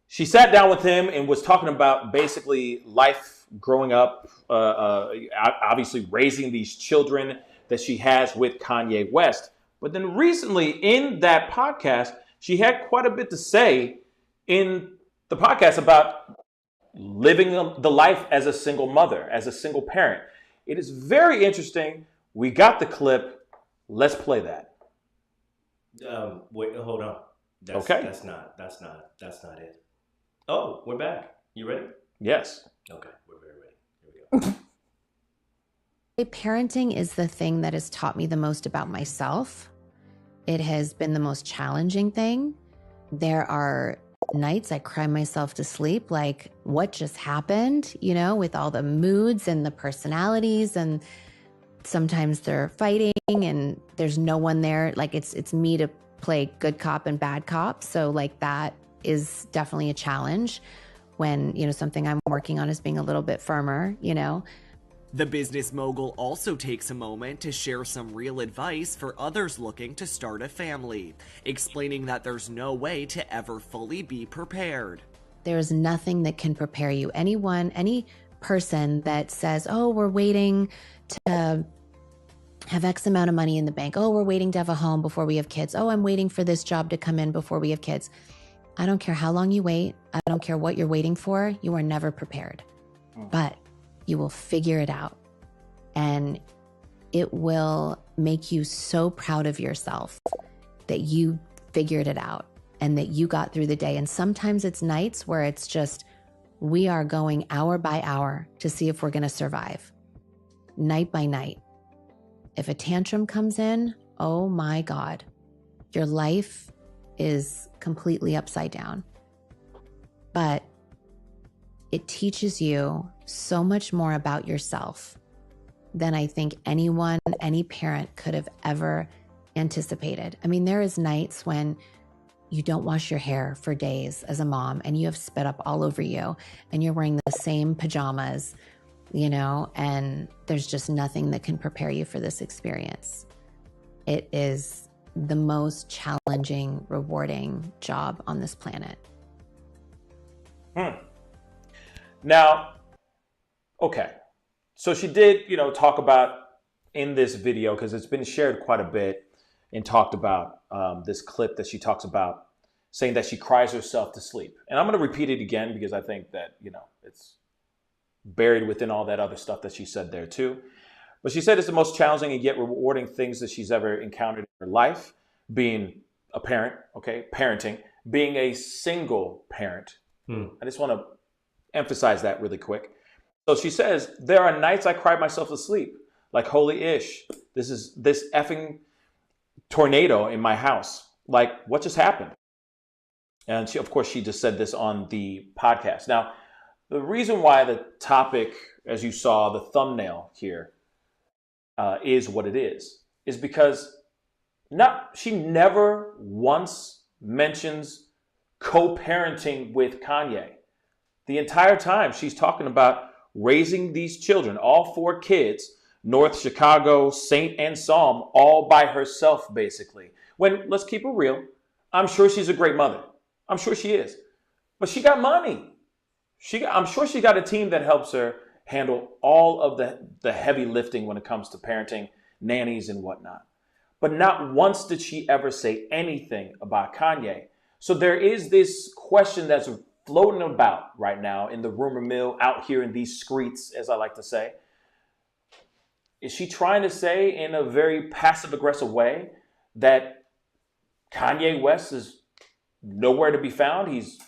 She sat down with him and was talking about basically life growing up, obviously raising these children that she has with Kanye West. But then recently in that podcast, she had quite a bit to say in the podcast about living the life as a single mother, as a single parent. It is very interesting. We got the clip. Let's play that. Wait, hold on. Okay. That's not it. Oh, we're back. You ready? Yes. Okay, we're very ready. Here we go. Parenting is the thing that has taught me the most about myself. It has been the most challenging thing. There are nights I cry myself to sleep, like what just happened, with all the moods and the personalities, and sometimes they're fighting and there's no one there. Like it's me to play good cop and bad cop. So like that is definitely a challenge when, something I'm working on is being a little bit firmer, The business mogul also takes a moment to share some real advice for others looking to start a family, explaining that there's no way to ever fully be prepared. There's nothing that can prepare you. Any person that says, oh, we're waiting to have X amount of money in the bank. Oh, we're waiting to have a home before we have kids. Oh, I'm waiting for this job to come in before we have kids. I don't care how long you wait. I don't care what you're waiting for. You are never prepared. But you will figure it out. And it will make you so proud of yourself that you figured it out and that you got through the day. And sometimes it's nights where it's just, we are going hour by hour to see if we're going to survive. Night by night. If a tantrum comes in, oh my God, your life is completely upside down. But it teaches you so much more about yourself than I think any parent could have ever anticipated. I mean, there is nights when you don't wash your hair for days as a mom and you have spit up all over you and you're wearing the same pajamas, and there's just nothing that can prepare you for this experience. It is the most challenging, rewarding job on this planet. Now, okay. So she did, talk about in this video, because it's been shared quite a bit, and talked about this clip that she talks about saying that she cries herself to sleep. And I'm going to repeat it again because I think that, it's buried within all that other stuff that she said there too. But she said it's the most challenging and yet rewarding things that she's ever encountered in her life, being a parent, parenting, being a single parent. I just want to emphasize that really quick. So she says, there are nights I cry myself to sleep, like holy ish, this effing tornado in my house. Like, what just happened? And she, of course, she just said this on the podcast. Now, the reason why the topic, as you saw, the thumbnail here, is what it is because she never once mentions co-parenting with Kanye. The entire time she's talking about raising these children, all 4 kids, North, Chicago, Saint, and Psalm, all by herself, basically. When, let's keep it real, I'm sure she's a great mother. I'm sure she is. But she got money. I'm sure she got a team that helps her handle all of the heavy lifting when it comes to parenting, nannies, and whatnot. But not once did she ever say anything about Kanye. So there is this question that's floating about right now in the rumor mill, out here in these streets, as I like to say. Is she trying to say in a very passive-aggressive way that Kanye West is nowhere to be found? He's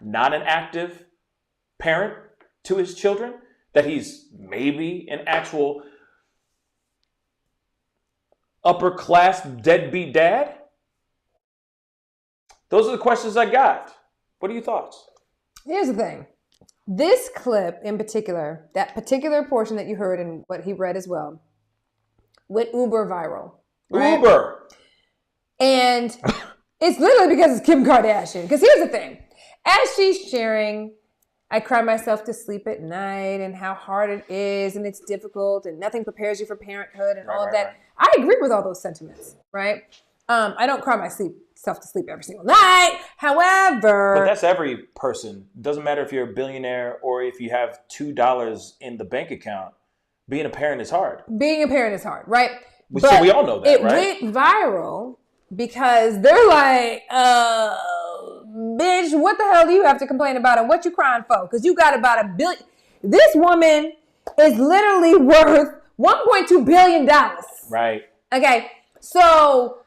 not an active parent to his children? That he's maybe an actual upper-class deadbeat dad? Those are the questions I got. What are your thoughts? Here's the thing. This clip in particular, that particular portion that you heard and what he read as well, went uber viral. Right? Uber! And it's literally because it's Kim Kardashian. Because here's the thing. As she's sharing, I cry myself to sleep at night and how hard it is and it's difficult and nothing prepares you for parenthood and all of that. I agree with all those sentiments, right? I don't cry myself to sleep every single night. However... But that's every person. Doesn't matter if you're a billionaire or if you have $2 in the bank account. Being a parent is hard. Being a parent is hard, right? So we all know that, right? It went viral because they're like, bitch, what the hell do you have to complain about and what you crying for? Because you got about $1 billion. This woman is literally worth $1.2 billion. Right. Okay, so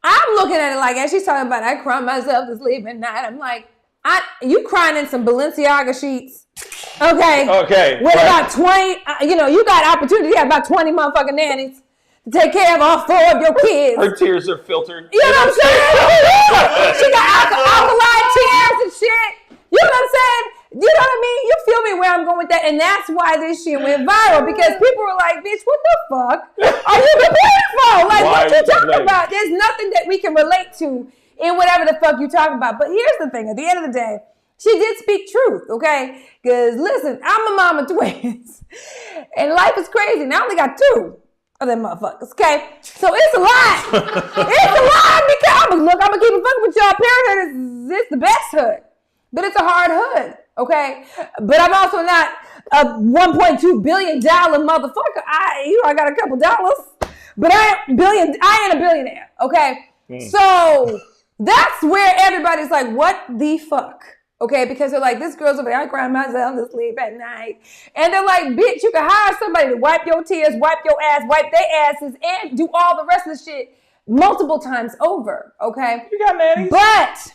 I'm looking at it like, as she's talking about, I cry myself to sleep at night. I'm like, you crying in some Balenciaga sheets. Okay. Okay. With about 20, you got opportunity. You got about 20 motherfucking nannies to take care of all 4 of your kids. Her tears are filtered. You know what I'm saying? She got alkaline tears and shit. You know what I'm saying? You know what I mean? You feel me where I'm going with that? And that's why this shit went viral, because people were like, bitch, what the fuck are you complaining for? Like, what you talking about? There's nothing that we can relate to in whatever the fuck you talking about. But here's the thing. At the end of the day, she did speak truth, okay? Because, listen, I'm a mom of twins. And life is crazy. And I only got 2 of them motherfuckers, okay? So it's a lot. It's a lot. Because I'm going to keep it fucking with y'all. Parenthood is the best hood. But it's a hard hood, okay? But I'm also not a $1.2 billion motherfucker. I got a couple dollars. But I ain't a billionaire, okay? So that's where everybody's like, what the fuck? Okay, because they're like, this girl's over there, I cry myself to sleep at night. And they're like, bitch, you can hire somebody to wipe your tears, wipe your ass, wipe their asses, and do all the rest of the shit multiple times over, okay? You got nannies. But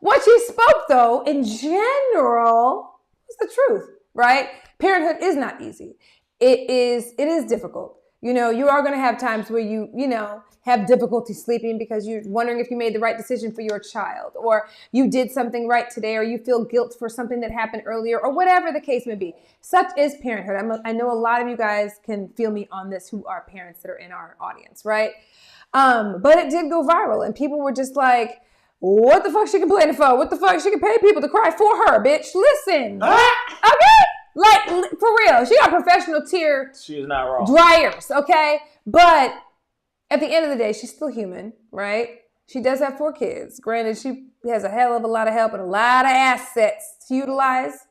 what she spoke, though, in general, is the truth, right? Parenthood is not easy. It is difficult. You are going to have times where you have difficulty sleeping because you're wondering if you made the right decision for your child, or you did something right today, or you feel guilt for something that happened earlier, or whatever the case may be. Such is parenthood. I know a lot of you guys can feel me on this who are parents that are in our audience, right? But it did go viral, and people were just like, what the fuck she complaining for? What the fuck? She can pay people to cry for her, bitch. Listen. Okay? Like, for real. She got professional tear She is not wrong. dryers, okay? But at the end of the day, she's still human, right? She does have 4 kids. Granted, she has a hell of a lot of help and a lot of assets to utilize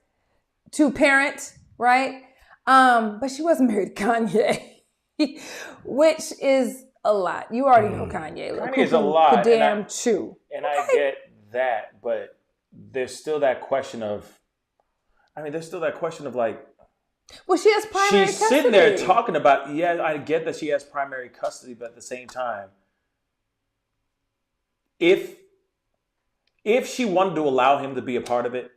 to parent, right? But she wasn't married to Kanye, which is a lot. You already know Kanye. Kanye is a lot. Damn chew. And I get that, but there's still that question of, like, well, she has primary she's custody. sitting there talking about, yeah, I get that she has primary custody, but at the same time, if she wanted to allow him to be a part of it,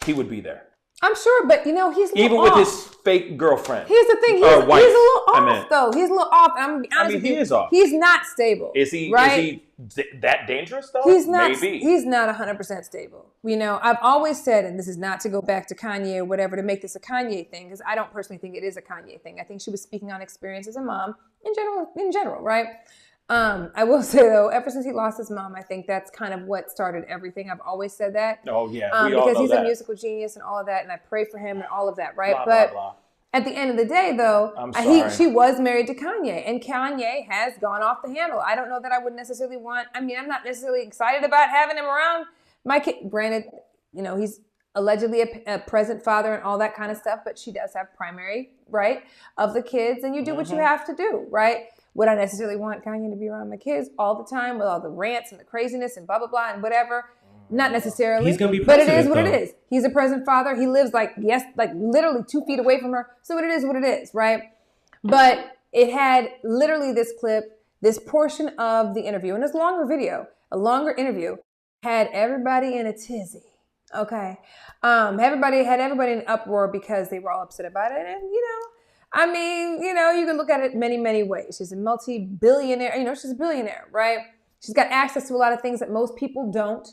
he would be there. I'm sure, but he's a little even off. with his fake girlfriend. Here's the thing, he's a little off, though. He's a little off. I'm gonna be honest with you. He is off. He's not stable. Is he? Right? Is he that dangerous though? He's not. Maybe. He's not 100% stable. I've always said, and this is not to go back to Kanye or whatever to make this a Kanye thing, because I don't personally think it is a Kanye thing. I think she was speaking on experience as a mom in general, right? I will say though, ever since he lost his mom, I think that's kind of what started everything. I've always said that. Oh yeah, because he's a musical genius and all of that, and I pray for him and all of that, right? Blah, but blah, blah. At the end of the day, though, she was married to Kanye, and Kanye has gone off the handle. I don't know that I would necessarily I'm not necessarily excited about having him around my kid. Granted, he's allegedly a present father and all that kind of stuff, but she does have primary, right, of the kids, and you do what you have to do, right? Would I necessarily want Kanye to be around my kids all the time with all the rants and the craziness and blah, blah, blah, and whatever? Not necessarily. He's going to be but it president, is what though. it is. He's a present father. He lives literally 2 feet away from her. So it is what it is, right? But it had literally this clip, this portion of the interview, and it's a longer interview, had everybody in a tizzy, okay? Everybody in an uproar because they were all upset about it. And, you can look at it many, many ways. She's a multi-billionaire. She's a billionaire, right? She's got access to a lot of things that most people don't.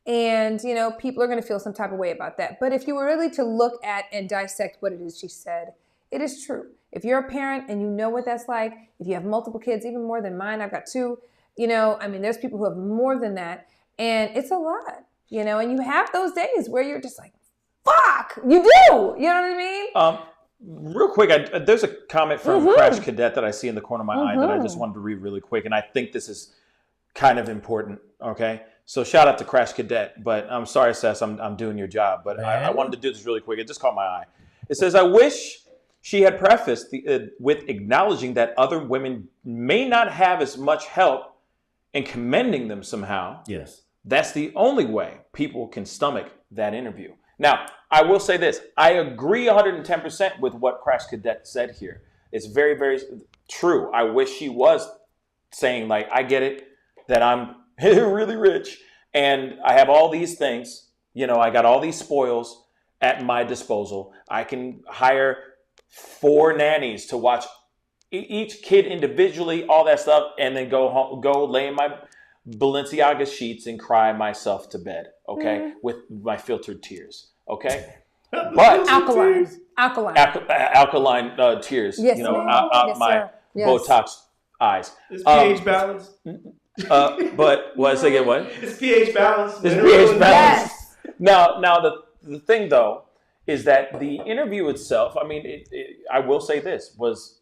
And, people are going to feel some type of way about that. But if you were really to look at and dissect what it is she said, it is true. If you're a parent and you know what that's like, if you have multiple kids, even more than mine, I've got 2, there's people who have more than that. And it's a lot, and you have those days where you're just like, fuck, you do. You know what I mean? Real quick, there's a comment from Crash Cadet that I see in the corner of my eye that I just wanted to read really quick. And I think this is kind of important, okay? So shout out to Crash Cadet, but I'm sorry, Sess, I'm doing your job. But I wanted to do this really quick. It just caught my eye. It says, I wish she had prefaced with acknowledging that other women may not have as much help and commending them somehow. Yes. That's the only way people can stomach that interview. Now, I will say this. I agree 110% with what Crash Cadet said here. It's very, very true. I wish she was saying, like, I get it, that I'm really rich, and I have all these things. You know, I got all these spoils at my disposal. I can hire 4 nannies to watch each kid individually, all that stuff, and then go home, go lay in my Balenciaga sheets and cry myself to bed, okay, with my filtered tears, okay? But Alkaline tears, yes, you know, ma'am. out Yes, my sir. Yes. Botox eyes. Is pH balanced? But what? Say again, what? Is pH balanced? Is pH balanced? Yes. Now the thing though is that the interview itself, I mean, I will say this, was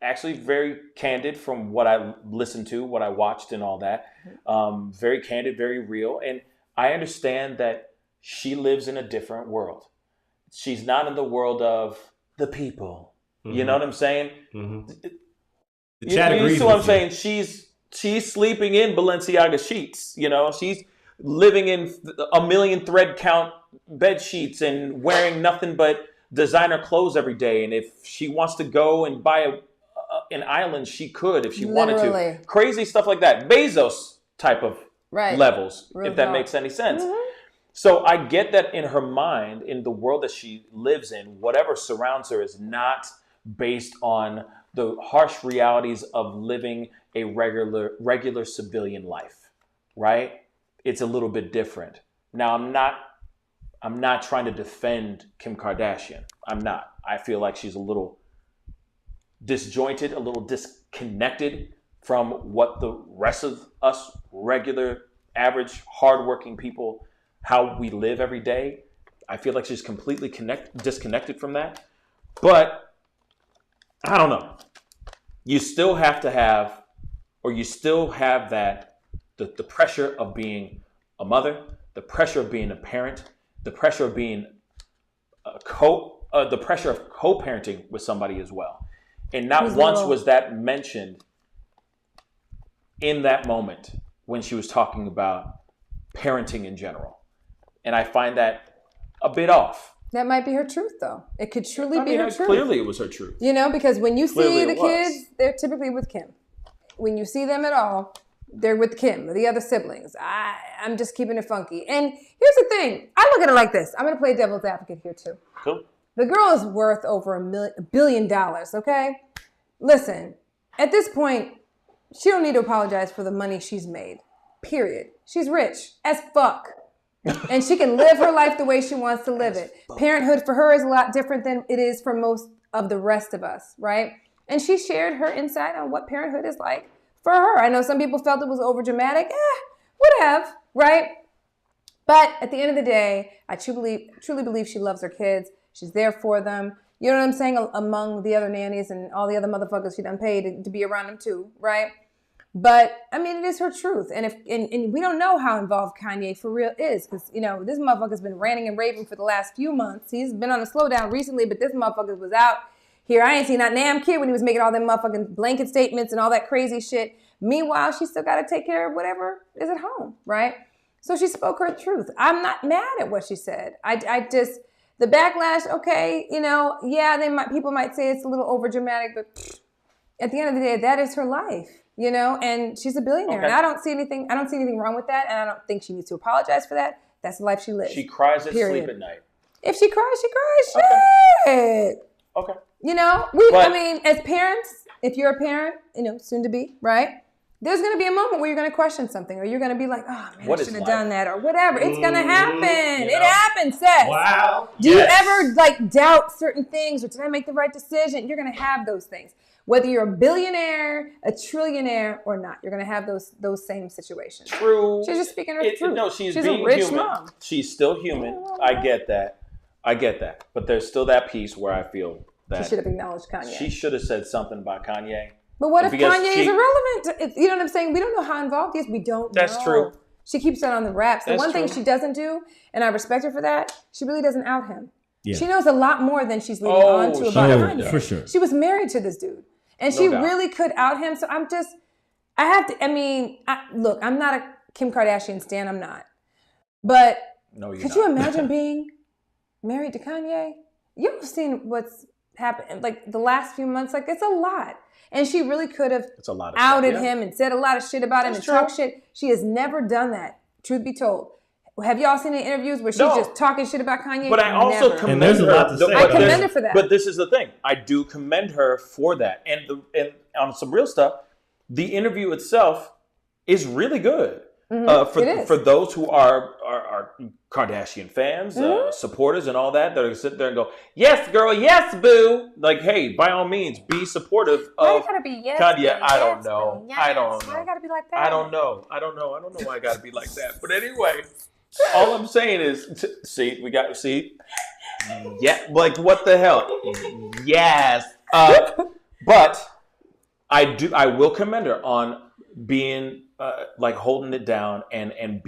actually very candid from what I listened to, what I watched and all that. Very candid, very real. And I understand that she lives in a different world. She's not in the world of the people. Mm-hmm. You know what I'm saying? Mm-hmm. You see what I'm saying? She's sleeping in Balenciaga sheets. You know, she's living in a million thread count bed sheets and wearing nothing but designer clothes every day. And if she wants to go and buy an island, she could if she wanted to. Crazy stuff like that. Bezos type of levels, if that makes any sense. Mm-hmm. So I get that in her mind, in the world that she lives in, whatever surrounds her is not based on the harsh realities of living a regular civilian life, right? It's a little bit different. Now, I'm not trying to defend Kim Kardashian. I'm not. I feel like she's a little disjointed, a little disconnected from what the rest of us regular, average, hardworking people, how we live every day. I feel like she's completely disconnected from that. But I don't know. You still have to have, or you still have that, the pressure of being a mother, the pressure of being a parent, the pressure of being the pressure of co-parenting with somebody as well. And not once was that mentioned in that moment when she was talking about parenting in general. And I find that a bit off. That might be her truth, though. It could truly be her truth. Clearly it was her truth. You know, because when you see the kids, they're typically with Kim. When you see them at all, they're with Kim or the other siblings. I'm just keeping it funky. And here's the thing. I look at it like this. I'm going to play devil's advocate here, too. Cool. The girl is worth over $1 billion, okay? Listen, at this point, she don't need to apologize for the money she's made. Period. She's rich as fuck. And she can live her life the way she wants to live it. Parenthood for her is a lot different than it is for most of the rest of us, right? And she shared her insight on what parenthood is like for her. I know some people felt it was over dramatic. Whatever, right? But at the end of the day, I truly believe she loves her kids. She's there for them. You know what I'm saying? Among the other nannies and all the other motherfuckers she done paid to be around them too, right? But I mean, it is her truth, and we don't know how involved Kanye for real is, because you know this motherfucker's been ranting and raving for the last few months. He's been on a slowdown recently, but this motherfucker was out here. I ain't seen that damn kid when he was making all them motherfucking blanket statements and all that crazy shit. Meanwhile, she still got to take care of whatever is at home, right? So she spoke her truth. I'm not mad at what she said. I just the backlash. Okay, you know, yeah, people might say it's a little over dramatic, but at the end of the day, that is her life. You know, and she's a billionaire, and I don't see anything wrong with that, and I don't think she needs to apologize for that. That's the life she lives. She cries at sleep at night. If she cries, she cries. Okay. Shit. Okay. You know, I mean, as parents, if you're a parent, you know, soon to be, right? There's going to be a moment where you're going to question something, or you're going to be like, oh man, I shouldn't have done that, or whatever. It's going to happen. It happens, Seth. Wow. Do you ever like doubt certain things, or did I make the right decision? You're going to have those things. Whether you're a billionaire, a trillionaire, or not, you're going to have those same situations. True. She's just speaking her truth. No, she's being a rich human. mom. She's still human. I get that. But there's still that piece where I feel that she should have acknowledged Kanye. She should have said something about Kanye. But what if Kanye is irrelevant? You know what I'm saying? We don't know how involved he is. We don't know. That's true. She keeps that on the wraps. The one thing she doesn't do, and I respect her for that, she really doesn't out him. Yeah. She knows a lot more than she's leading on to about Kanye. For sure. She was married to this dude. And she really could out him. So look, I'm not a Kim Kardashian stan. I'm not. But No, you're could not. you imagine being married to Kanye? You've seen what's happened, like the last few months. Like, it's a lot. And she really could have It's a lot of outed stuff, yeah. him and said a lot of shit about him and talked shit. She has never done that, truth be told. Have y'all seen the interviews where she's just talking shit about Kanye? But I also Never. commend And there's a her. lot to say. I commend her for that. But this is the thing. I do commend her for that. And on some real stuff, the interview itself is really good. For those who are Kardashian fans, supporters, and all that are sit there and go, "Yes, girl, yes, boo." Like, hey, by all means, be supportive Why of you gotta be yes, Kanye. boo, I don't yes, know. boo, yes. I don't know. Why you gotta be like that? I don't know. I don't know why I gotta be like that. But anyway, all I'm saying is, yeah, like what the hell? Yes. But I will commend her on being like holding it down and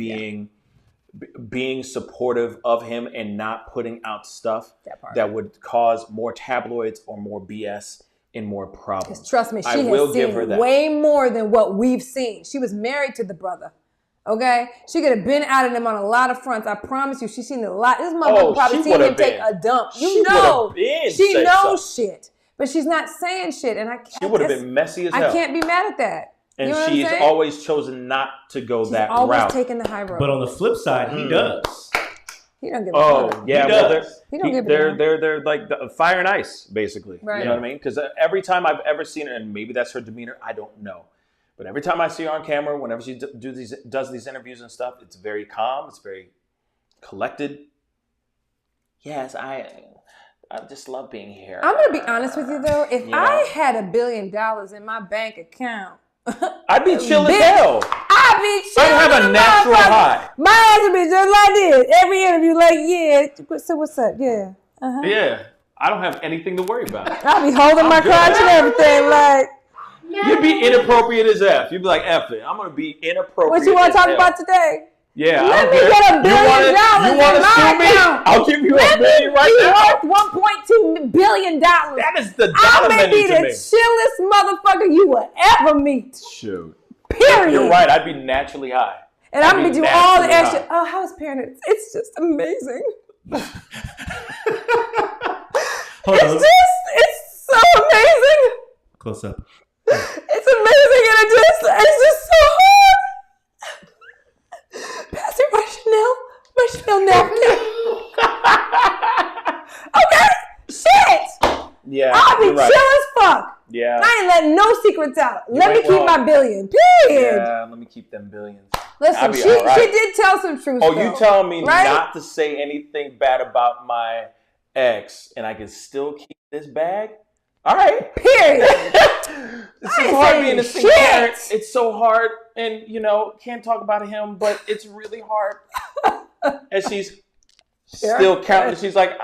being supportive of him and not putting out stuff that would cause more tabloids or more BS and more problems. Because trust me, she I will has give her seen that. way more than what we've seen. She was married to the brother. Okay? She could have been out of him on a lot of fronts. I promise you, she's seen a lot. This motherfucker probably seen him take a dump. She knows shit. But she's not saying shit. And she would have been messy as hell. I can't be mad at that. And you know she's what I'm saying? always chosen not to go She's that always route. taking the high road. But on the flip side, he does. He don't give a fuck. Yeah, He well, does. He don't give a damn. they're like fire and ice, basically. Right. You know what I mean? Because every time I've ever seen her, and maybe that's her demeanor, I don't know. But every time I see her on camera, whenever she does these interviews and stuff, it's very calm. It's very collected. Yes, I just love being here. I'm going to be honest with you, though. If I had $1 billion in my bank account, I'd be chill as hell. I'd be chill. I'd have a natural high. My ass would be just like this. Every interview, like, yeah. So what's up? Yeah. Uh-huh. Yeah. I don't have anything to worry about. I'll be holding my crotch and everything, like. You'd be inappropriate as F. You'd be like, F it. I'm going to be inappropriate. What you want to as talk hell. about today? Yeah, Let I don't me care. get $1 billion You want to sue me? account. I'll give you $1 billion right now. Worth $1.2 billion. That is the I dollar may be menu to the me. chillest motherfucker you will ever meet. Shoot. Period. You're right. I'd be naturally high. And I'm going to do all the extra. high. Oh, how's parenting? It's just amazing. It's so amazing. Close up. It's amazing and it's just so hard. Pass me my Chanel napkin. Okay, shit. Yeah, I'll be you're right. chill as fuck. Yeah. I ain't letting no secrets out. You Let me ain't keep wrong. my billion. Period. Yeah, let me keep them billions. Listen, I'll be she all right. did tell some truth. Oh, though, you telling me right? not to say anything bad about my ex and I can still keep this bag? All right. Period. It's so hard being a single parent. It's so hard, and can't talk about him, but it's really hard. And she's still counting. She's like,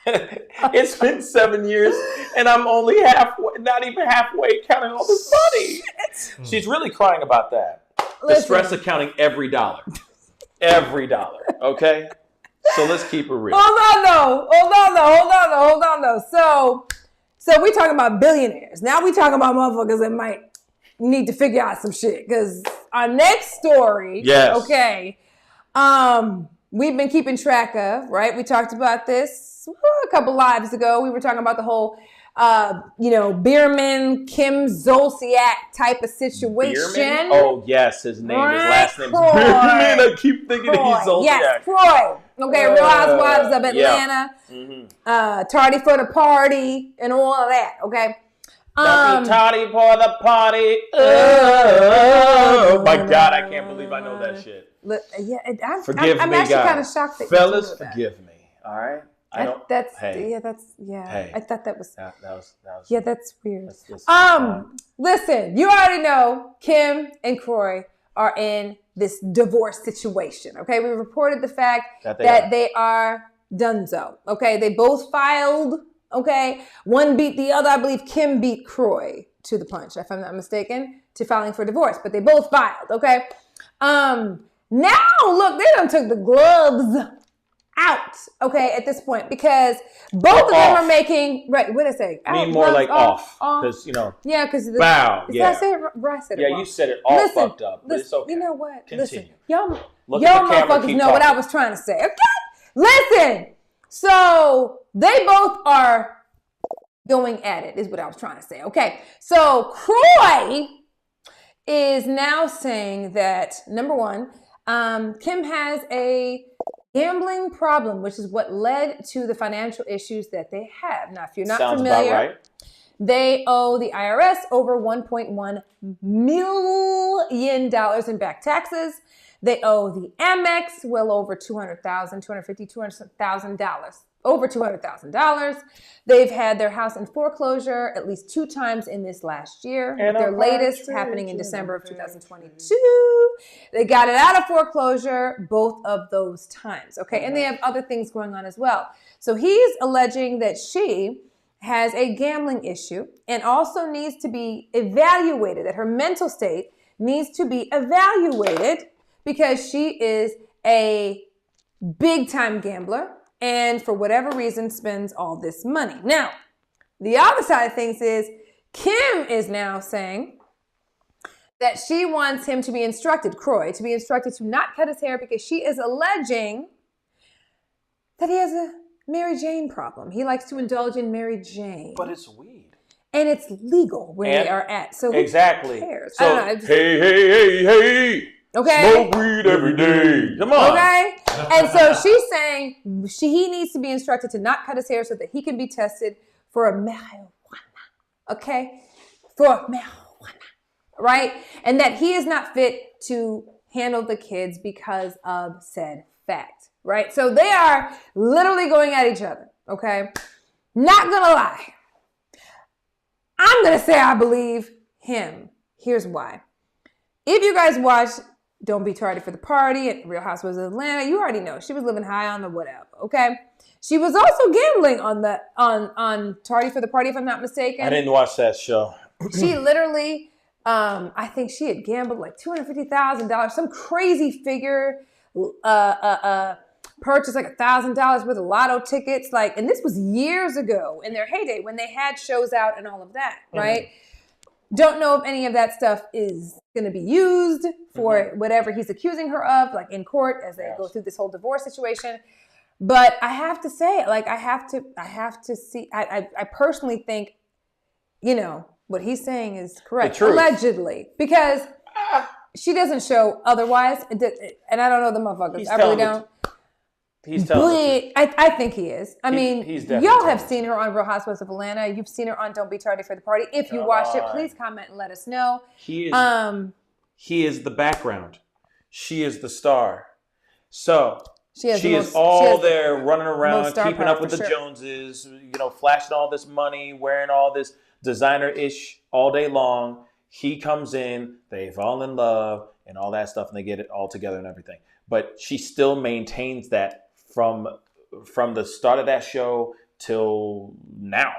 it's been 7 years, and I'm only not even halfway counting all this money. She's really crying about that. The stress of counting every dollar. Every dollar. Okay? So let's keep it real. Hold on though. So we talking about billionaires. Now we talking about motherfuckers that might need to figure out some shit. Because our next story, okay, we've been keeping track of, right? We talked about this a couple lives ago. We were talking about the whole, Biermann, Kim Zolciak type of situation. Biermann? Oh, yes. His name, his last name is Kroy. Biermann. I keep thinking he's Zolciak. Yes, Kroy. Okay, Real Housewives of Atlanta. Yeah. Tardy for the party and all of that. Okay. Don't be tardy for the party. Oh my God, I can't believe I know that shit. Forgive I'm me, actually guys. kind of shocked that Fellas, you told me that. forgive me. All right. I don't. Hey. I thought that was. That was. Yeah, that's weird. That's Listen, you already know Kim and Kroy are in this divorce situation. Okay, we reported the fact that they are donezo. Okay, they both filed. Okay, one beat the other. I believe Kim beat Kroy to the punch, if I'm not mistaken, to filing for divorce. But they both filed. Okay. Now look, they done took the gloves out, okay, at this point, because both of them are making, right, what did I say? I mean more like off, because, yeah, because bow, yeah. I said it, I said it wrong. You said it all fucked up, but it's okay. You know what? Continue. Listen, y'all motherfuckers know what I was trying to say, okay? Listen, so they both are going at it, is what I was trying to say, okay? So Croy is now saying that, number one, Kim has a gambling problem, which is what led to the financial issues that they have. Now, if you're not familiar, about right. They owe the IRS over $1.1 million in back taxes. They owe the Amex well over $200,000, $250,000, over $200,000. They've had their house in foreclosure at least 2 times in this last year, with their latest happening in December of 2022. They got it out of foreclosure both of those times, okay? And they have other things going on as well. So he's alleging that she has a gambling issue and also needs to be evaluated, that her mental state needs to be evaluated because she is a big-time gambler and for whatever reason spends all this money. Now, the other side of things is Kim is now saying that she wants him to be instructed, Croy, to be instructed to not cut his hair because she is alleging that he has a Mary Jane problem. He likes to indulge in Mary Jane. But it's weed. And it's legal where they are at. So exactly. Who cares? So, I don't know, hey. Okay. Smoke weed every day. Come on. Okay. And so she's saying he needs to be instructed to not cut his hair so that he can be tested for a marijuana. Okay? For marijuana. Right? And that he is not fit to handle the kids because of said fact. Right? So they are literally going at each other. Okay? Not gonna lie. I'm gonna say I believe him. Here's why. If you guys watch Don't Be Tardy for the Party at Real Housewives of Atlanta, you already know she was living high on the whatever, okay? She was also gambling on Tardy for the Party, if I'm not mistaken. I didn't watch that show. She literally, I think she had gambled like $250,000, some crazy figure, purchased like $1,000 worth of lotto tickets, and this was years ago in their heyday when they had shows out and all of that, right? Don't know if any of that stuff is going to be used for whatever he's accusing her of, like in court as they go through this whole divorce situation. But I have to say, I have to see, I personally think, what he's saying is correct, allegedly, because she doesn't show otherwise. And I don't know the motherfuckers. I really don't. He's telling I think he is. I mean, he's y'all have seen her on Real Housewives of Atlanta. You've seen her on Don't Be Tardy for the Party. If you watched it, please comment and let us know. He is the background. She is the star. So she is all there running around, keeping up with the Joneses, flashing all this money, wearing all this designer-ish all day long. He comes in, they fall in love and all that stuff, and they get it all together and everything. But she still maintains that from the start of that show till now.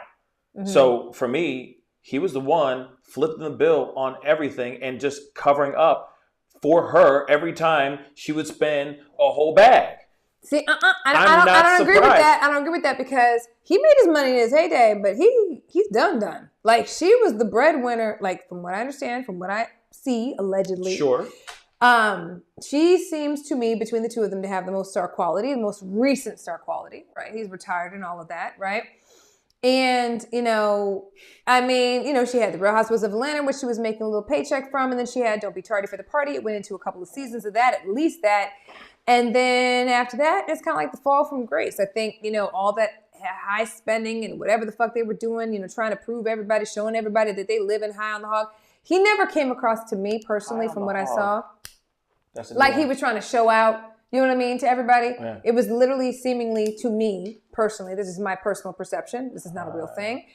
Mm-hmm. So for me, he was the one flipping the bill on everything and just covering up for her every time she would spend a whole bag. See, I don't agree with that. I don't agree with that because he made his money in his heyday, but he's done. Like, she was the breadwinner, like, from what I understand, from what I see, allegedly. Sure. She seems to me, between the two of them, to have the most star quality, the most recent star quality, right? He's retired and all of that, right? And, she had the Real Housewives of Atlanta, which she was making a little paycheck from, and then she had Don't Be Tardy for the Party. It went into a couple of seasons of that, at least that. And then after that, it's kind of like the fall from grace. I think, all that high spending and whatever the fuck they were doing, trying to prove everybody, showing everybody that they live in high on the hog. He never came across to me personally from what I saw. Like he was trying to show out, you know what I mean, to everybody. Yeah. It was literally seemingly to me personally, this is my personal perception. This is not a real thing.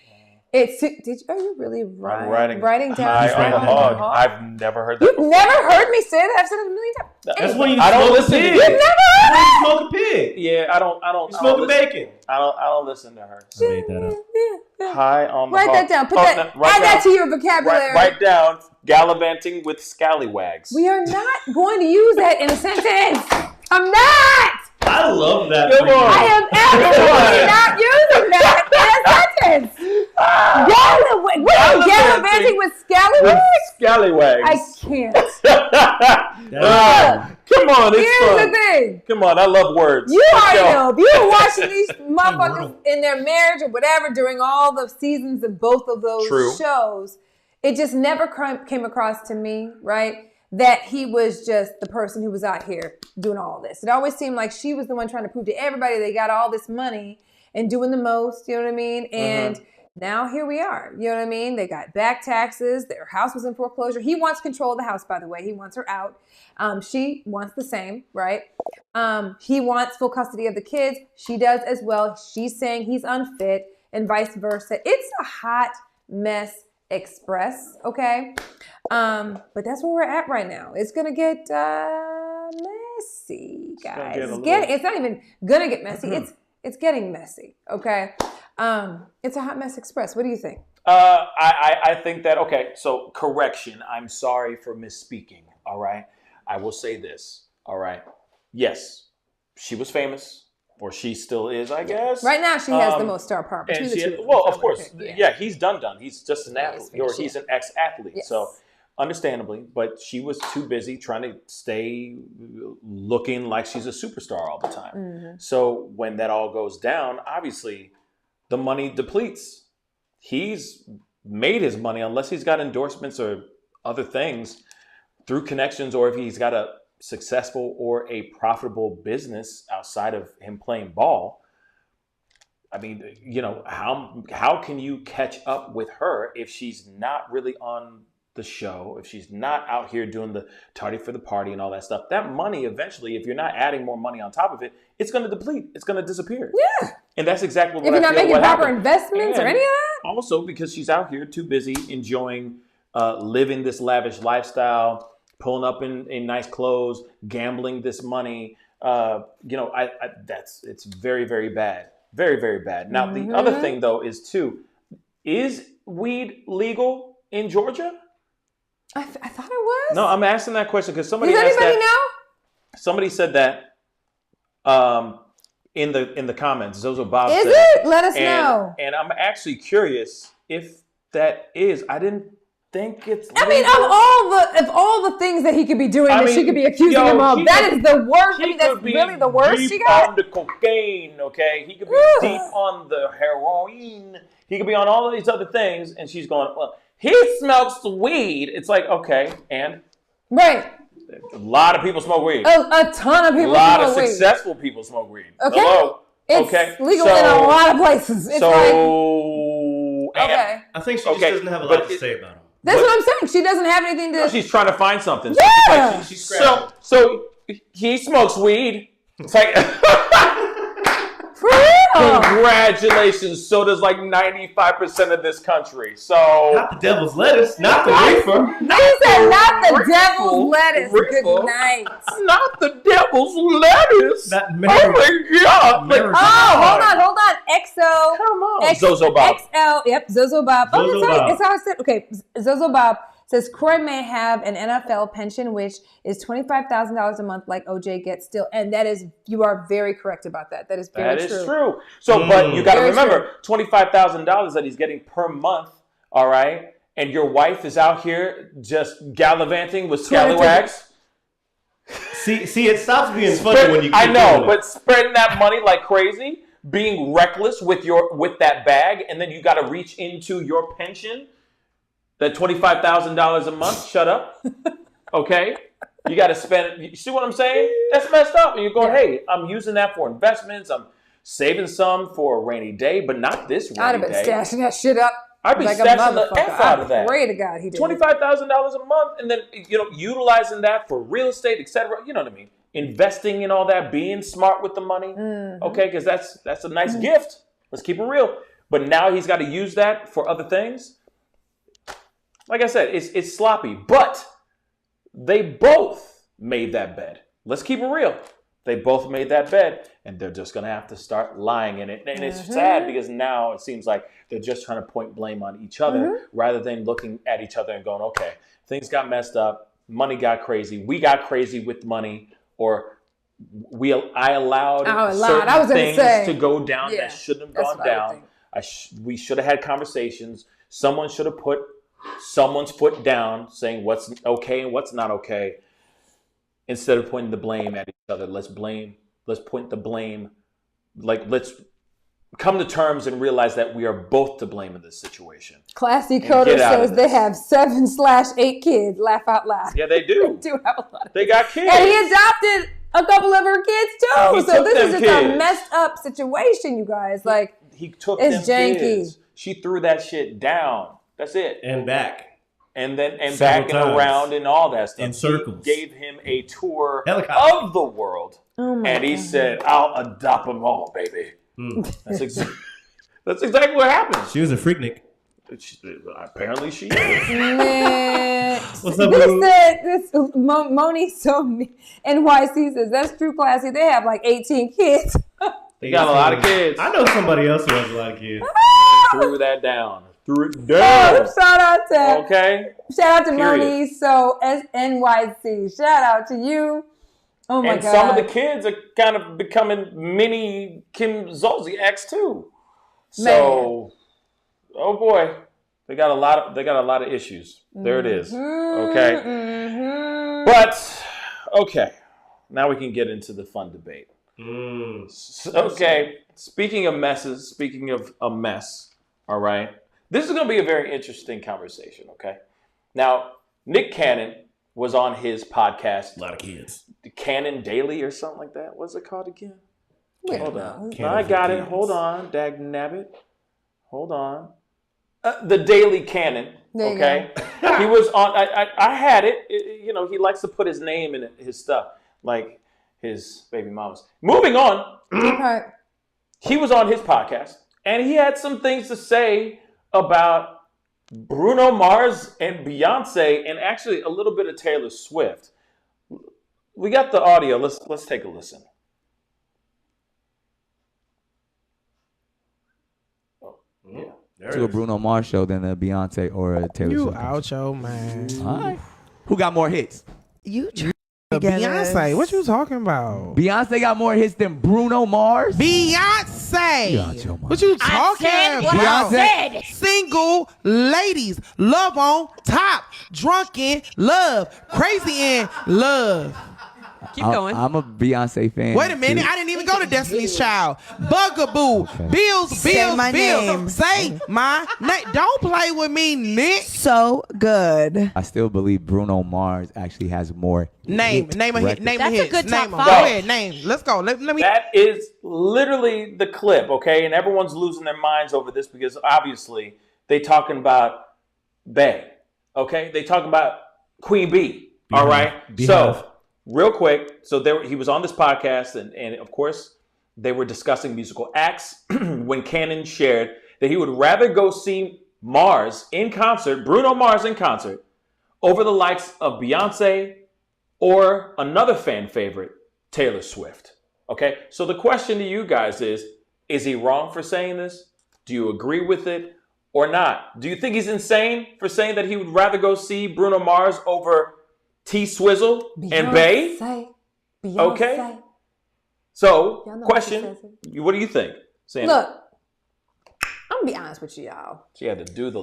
Are you really writing down high on the hog? I've never heard that. You've never heard me say that? I've said it a million times. That's when you I don't listen to pig. You've never heard that? Smoke a pig. Yeah, I don't. You smoke bacon. I don't listen to her. I made that up. Yeah. High on the Write hog. that down. Add that to your vocabulary. Write down gallivanting with scallywags. We are not going to use that in a sentence. I'm not. I love that. Come on. I am absolutely not using that in a sentence. Gallivanting with scallywags? Scallywags. I can't. Come on, it's Here's fun. the thing. Come on, I love words. You Let's already go. know. If you were watching these motherfuckers in their marriage or whatever during all the seasons of both of those True. shows, it just never came across to me, right, that he was just the person who was out here doing all this. It always seemed like she was the one trying to prove to everybody they got all this money and doing the most, you know what I mean? And now here we are, you know what I mean? They got back taxes. Their house was in foreclosure. He wants control of the house, by the way. He wants her out. She wants the same, right? He wants full custody of the kids. She does as well. She's saying he's unfit and vice versa. It's a hot mess express, okay? But that's where we're at right now. It's going to get messy, guys. It's not even going to get messy. It's getting messy, okay? It's a hot mess express. What do you think? I think that, okay, so correction. I'm sorry for misspeaking, all right? I will say this, all right? Yes, she was famous, or she still is, I guess. Right now, she has the most star power. And of course, yeah, he's done. He's just an athlete, or he's an ex-athlete. Yes. So, understandably, but she was too busy trying to stay looking like she's a superstar all the time. So when that all goes down, obviously, the money depletes. He's made his money unless he's got endorsements or other things through connections, or if he's got a successful or a profitable business outside of him playing ball. I mean, you know, how can you catch up with her if she's not really on the show, if she's not out here doing the tardy for the party and all that stuff? That money eventually, if you're not adding more money on top of it, it's going to deplete. It's going to disappear. Yeah. And that's exactly what if you're not making proper investments or any of that. Also, because she's out here too busy enjoying living this lavish lifestyle, pulling up in nice clothes, gambling this money. You know, it's very, very bad. Very, very bad. Now, the other thing, though, is weed legal in Georgia? I thought it was. No, I'm asking that question because somebody Does asked anybody that. know? Somebody said that in the comments. Zozo Bob is said it? Let us know. And I'm actually curious if that is. I didn't think it's legal. I mean, of all the things that he could be doing that she could be accusing him of, that is the worst. I mean, that's really the worst she got. On the cocaine, okay? He could be deep on the heroin. He could be on all of these other things, and she's going, well, he smokes weed. It's like, okay, and? Right. A lot of people smoke weed. A ton of people smoke weed. A lot of successful people smoke weed. Okay. Hello? It's legal in a lot of places. It's okay. I think she just doesn't have a lot to say about him. That's what I'm saying. She doesn't have anything to... No, she's trying to find something. Yeah. So he smokes weed. It's like... For real? Congratulations. So does like 95% of this country. So... Not the devil's lettuce. Not the reefer. He said not the devil's lettuce. Good night. Not the devil's lettuce. That oh my God. Like, hold on. XO. Come on. Zozo Bob. XL. Yep. Zozo Bob. Zozo Bob. That's how I said. Okay. Zozo Bob says Croy may have an NFL pension, which is $25,000 a month, like OJ gets still, and that is, you are very correct about that. That is very true. That is true. So, but you got to remember, $25,000 that he's getting per month. All right, and your wife is out here just gallivanting with scallywags. See, it stops being funny when you. I know, but spreading that money like crazy, being reckless with that bag, and then you got to reach into your pension. That $25,000 a month. Shut up. Okay, you got to spend. You see what I'm saying? That's messed up. And you're going, hey, I'm using that for investments. I'm saving some for a rainy day, but not this rainy day. I'd have been stashing that shit up. I'd be stashing the F out of that. Pray to God he did. $25,000 a month, and then utilizing that for real estate, etc. You know what I mean? Investing in all that, being smart with the money. Okay, because that's a nice gift. Let's keep it real. But now he's got to use that for other things. Like I said, it's sloppy, but they both made that bed. Let's keep it real. They both made that bed, and they're just going to have to start lying in it. And it's sad because now it seems like they're just trying to point blame on each other rather than looking at each other and going, okay, things got messed up, money got crazy, we got crazy with money, or I allowed I certain was gonna things say. to go down Yeah, that shouldn't have that's gone what I would down. think. We should have had conversations. Someone should have put someone's foot down, saying what's okay and what's not okay, instead of pointing the blame at each other. Let's point the blame. Like, let's come to terms and realize that we are both to blame in this situation. Classy And Coder get out of says they this. have 7/8 kids. Laugh out loud. Yeah, they do. They do have a lot. They got kids. And he adopted a couple of her kids too. He So took this them is just kids. a messed up situation, you guys. Like, He took it's them janky. kids. She threw that shit down. That's it. And back. And then Several back and times. around and all that stuff. In circles. She gave him a tour Helicopter. of the world. Oh my And he God. said, I'll adopt them all, baby. That's exactly what happened. She was a freaknik. Apparently she is. Man. What's up, This boo? said, Moni NYC says, that's true, Classy. They have like 18 kids. They got a lot of kids. I know somebody else who has a lot of kids. Threw that down. Threw it Oh, down. shout out to Okay. Shout out to Period. Moni, so NYC. Shout out to you. Oh my And God. some of the kids are kind of becoming mini Kim Zolciak too. So, oh boy, they got a lot of issues. There it is. Okay. Mhm. But okay, now we can get into the fun debate. Okay, speaking of messes, speaking of a mess, all right, this is going to be a very interesting conversation, okay? Now, Nick Cannon was on his podcast. A lot of kids. Cannon Daily or something like that. What's it called again? Hold on. Cannon I got for it. kids. Hold on, dag nabbit. Hold on. The Daily Cannon. There you Okay. He was on. I had it. You know, he likes to put his name in his stuff, like his baby mamas. Moving on. Okay. He was on his podcast, and he had some things to say about Bruno Mars and Beyonce, and actually a little bit of Taylor Swift. We got the audio. Let's take a listen. Oh, yeah. To a Bruno Mars show than a Beyonce or a Taylor You Swift. out your man. All right. Who got more hits? You Beyonce, what you talking about? Beyonce got more hits than Bruno Mars? Beyonce. You out your mind. What you talking about? Beyonce? Single ladies, love on top, drunken love, crazy in love. Keep going. I'm a Beyonce fan. Wait a minute, I didn't even go to Destiny's Child. Bugaboo, Bills. Say my name. Don't play with me, Nick. So good. I still believe Bruno Mars actually has more. Name a hit. Name That's a a hit. good top Name 'em. five. Go ahead, name. Let's go. Let me. That is literally the clip, okay? And everyone's losing their minds over this because obviously they talking about Bey, okay? They talking about Queen Bee, all right? So, real quick, he was on this podcast, and of course, they were discussing musical acts when Cannon shared that he would rather go see Mars in concert, Bruno Mars in concert, over the likes of Beyonce or another fan favorite, Taylor Swift. Okay, so the question to you guys is he wrong for saying this? Do you agree with it or not? Do you think he's insane for saying that he would rather go see Bruno Mars over T-Swizzle and Bey? Beyonce. Okay. So, Y'all know question, what she what do you think? Santa? Look, I'm gonna be honest with you, y'all. She had to do the